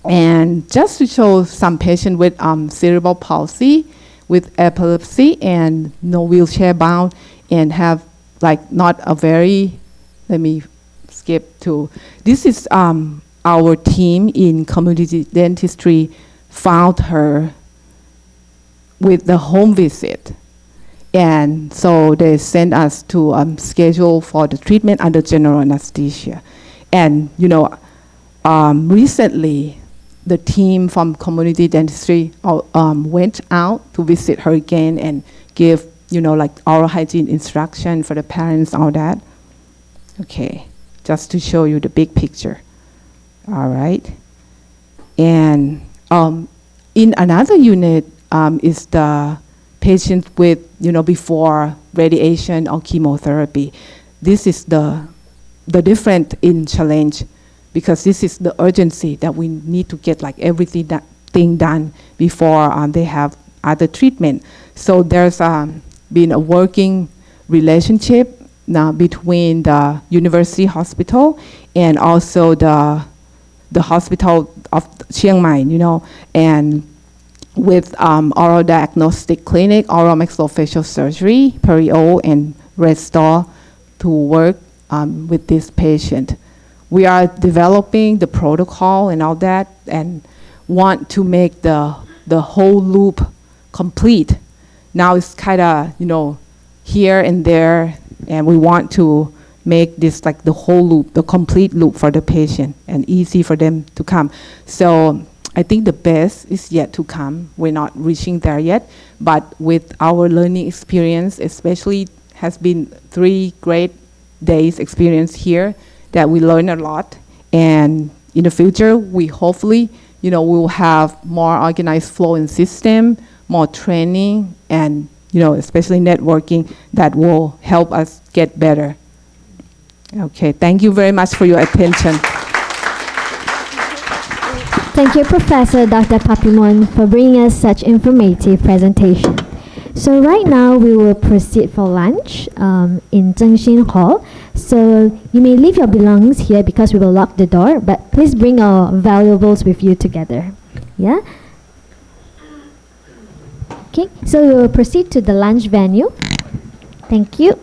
Speaker 5: And just to show some patient with cerebral palsy, with epilepsy, and no wheelchair bound, and have not a very, let me skip to, this is our team in community dentistry found her with the home visit. And so they sent us to schedule for the treatment under general anesthesia. And recently, the team from community dentistry went out to visit her again and give, oral hygiene instruction for the parents, all that. Okay, just to show you the big picture. All right. And in another unit is the patient with, before radiation or chemotherapy. This is the different in challenge, because this is the urgency that we need to get everything done before they have other treatment. So there's been a working relationship now between the university hospital and also the hospital of Chiang Mai, and with oral diagnostic clinic, oral maxillofacial surgery, perio, and restore to work with this patient. We are developing the protocol and all that, and want to make the whole loop complete. Now it's kind of, here and there, and we want to make this the whole loop, the complete loop for the patient, and easy for them to come. So I think the best is yet to come. We're not reaching there yet, but with our learning experience, especially has been 3 great days experience here, that we learn a lot. And in the future, we hopefully, we'll have more organized flow and system, more training, and, especially networking that will help us get better. Okay, thank you very much for your attention.
Speaker 8: Thank you, Professor Dr. Papimon, for bringing us such informative presentation. So right now we will proceed for lunch in Zhengxin Hall. So you may leave your belongings here because we will lock the door, but please bring your valuables with you together. Yeah. Okay, so we will proceed to the lunch venue. Thank you.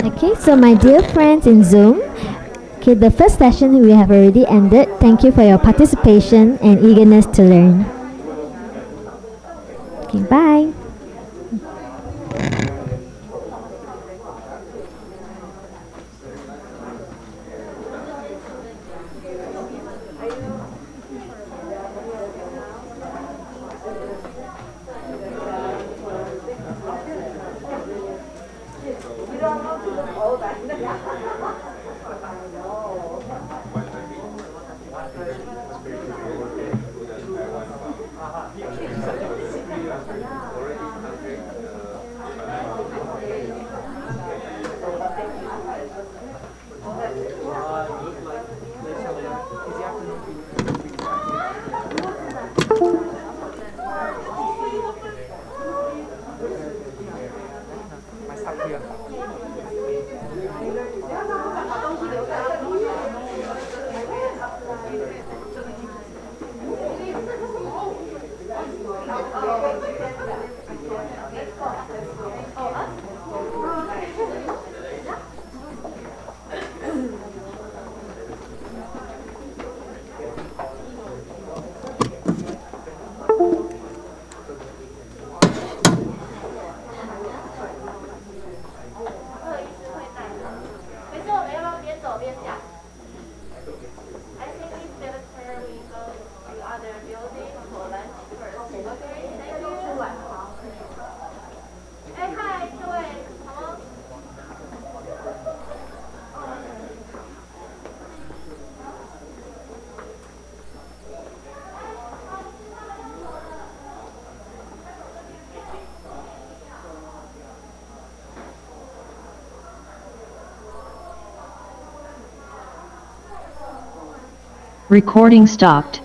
Speaker 8: Okay, so my dear friends in Zoom, okay, the first session we have already ended. Thank you for your participation and eagerness to learn. Okay, bye.
Speaker 1: Recording stopped.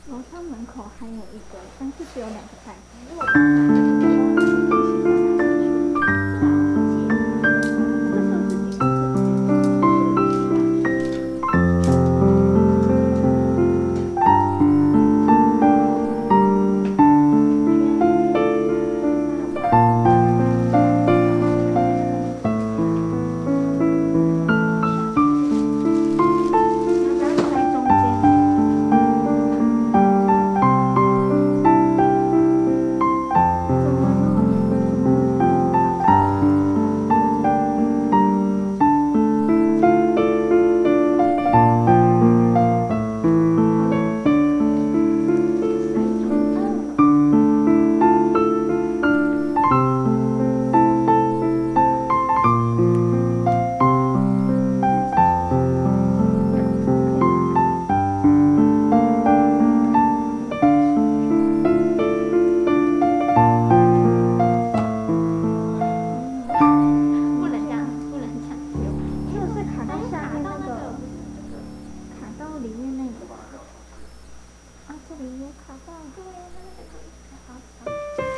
Speaker 13: 楼上门口还有一个，但是只有2个袋里面那个啊，这里有卡到，对，那个好。